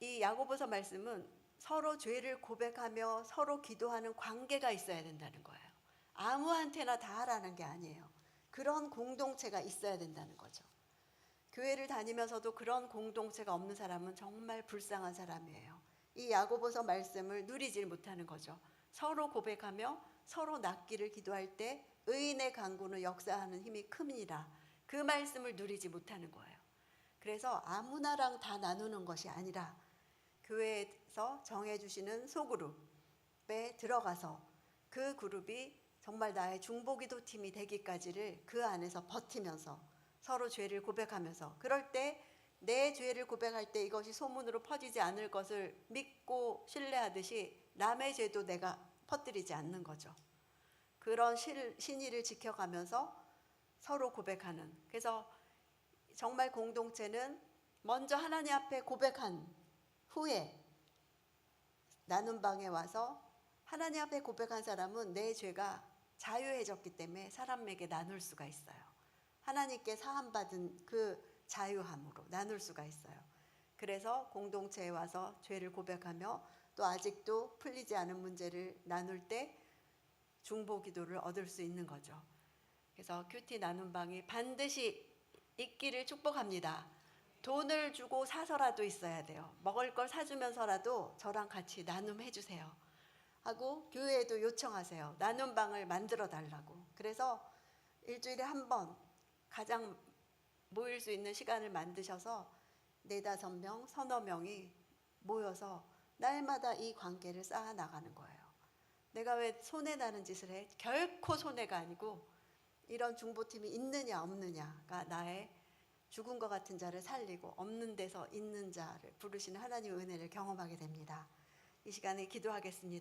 이 야고보서 말씀은 서로 죄를 고백하며 서로 기도하는 관계가 있어야 된다는 거예요. 아무한테나 다 하라는 게 아니에요. 그런 공동체가 있어야 된다는 거죠. 교회를 다니면서도 그런 공동체가 없는 사람은 정말 불쌍한 사람이에요. 이 야고보서 말씀을 누리질 못하는 거죠. 서로 고백하며 서로 낫기를 기도할 때 의인의 간구는 역사하는 힘이 큼이니라. 그 말씀을 누리지 못하는 거예요. 그래서 아무나랑 다 나누는 것이 아니라 교회에서 정해주시는 소그룹에 들어가서 그 그룹이 정말 나의 중보기도 팀이 되기까지를 그 안에서 버티면서 서로 죄를 고백하면서, 그럴 때 내 죄를 고백할 때 이것이 소문으로 퍼지지 않을 것을 믿고 신뢰하듯이 남의 죄도 내가 퍼뜨리지 않는 거죠. 그런 신의를 지켜가면서 서로 고백하는, 그래서 정말 공동체는 먼저 하나님 앞에 고백한 후에 나눔 방에 와서 하나님 앞에 고백한 사람은 내 죄가 자유해졌기 때문에 사람에게 나눌 수가 있어요. 하나님께 사함받은 그 자유함으로 나눌 수가 있어요. 그래서 공동체에 와서 죄를 고백하며 또 아직도 풀리지 않은 문제를 나눌 때 중보 기도를 얻을 수 있는 거죠. 그래서 큐티 나눔 방이 반드시 있기를 축복합니다. 돈을 주고 사서라도 있어야 돼요. 먹을 걸 사주면서라도 저랑 같이 나눔해 주세요 하고 교회에도 요청하세요. 나눔 방을 만들어 달라고. 그래서 일주일에 한 번 가장 모일 수 있는 시간을 만드셔서 4-5명, 서너 명이 모여서 날마다 이 관계를 쌓아 나가는 거예요. 내가 왜 손해나는 짓을 해? 결코 손해가 아니고 이런 중보팀이 있느냐 없느냐가 나의 죽은 것 같은 자를 살리고 없는 데서 있는 자를 부르시는 하나님의 은혜를 경험하게 됩니다. 이 시간에 기도하겠습니다.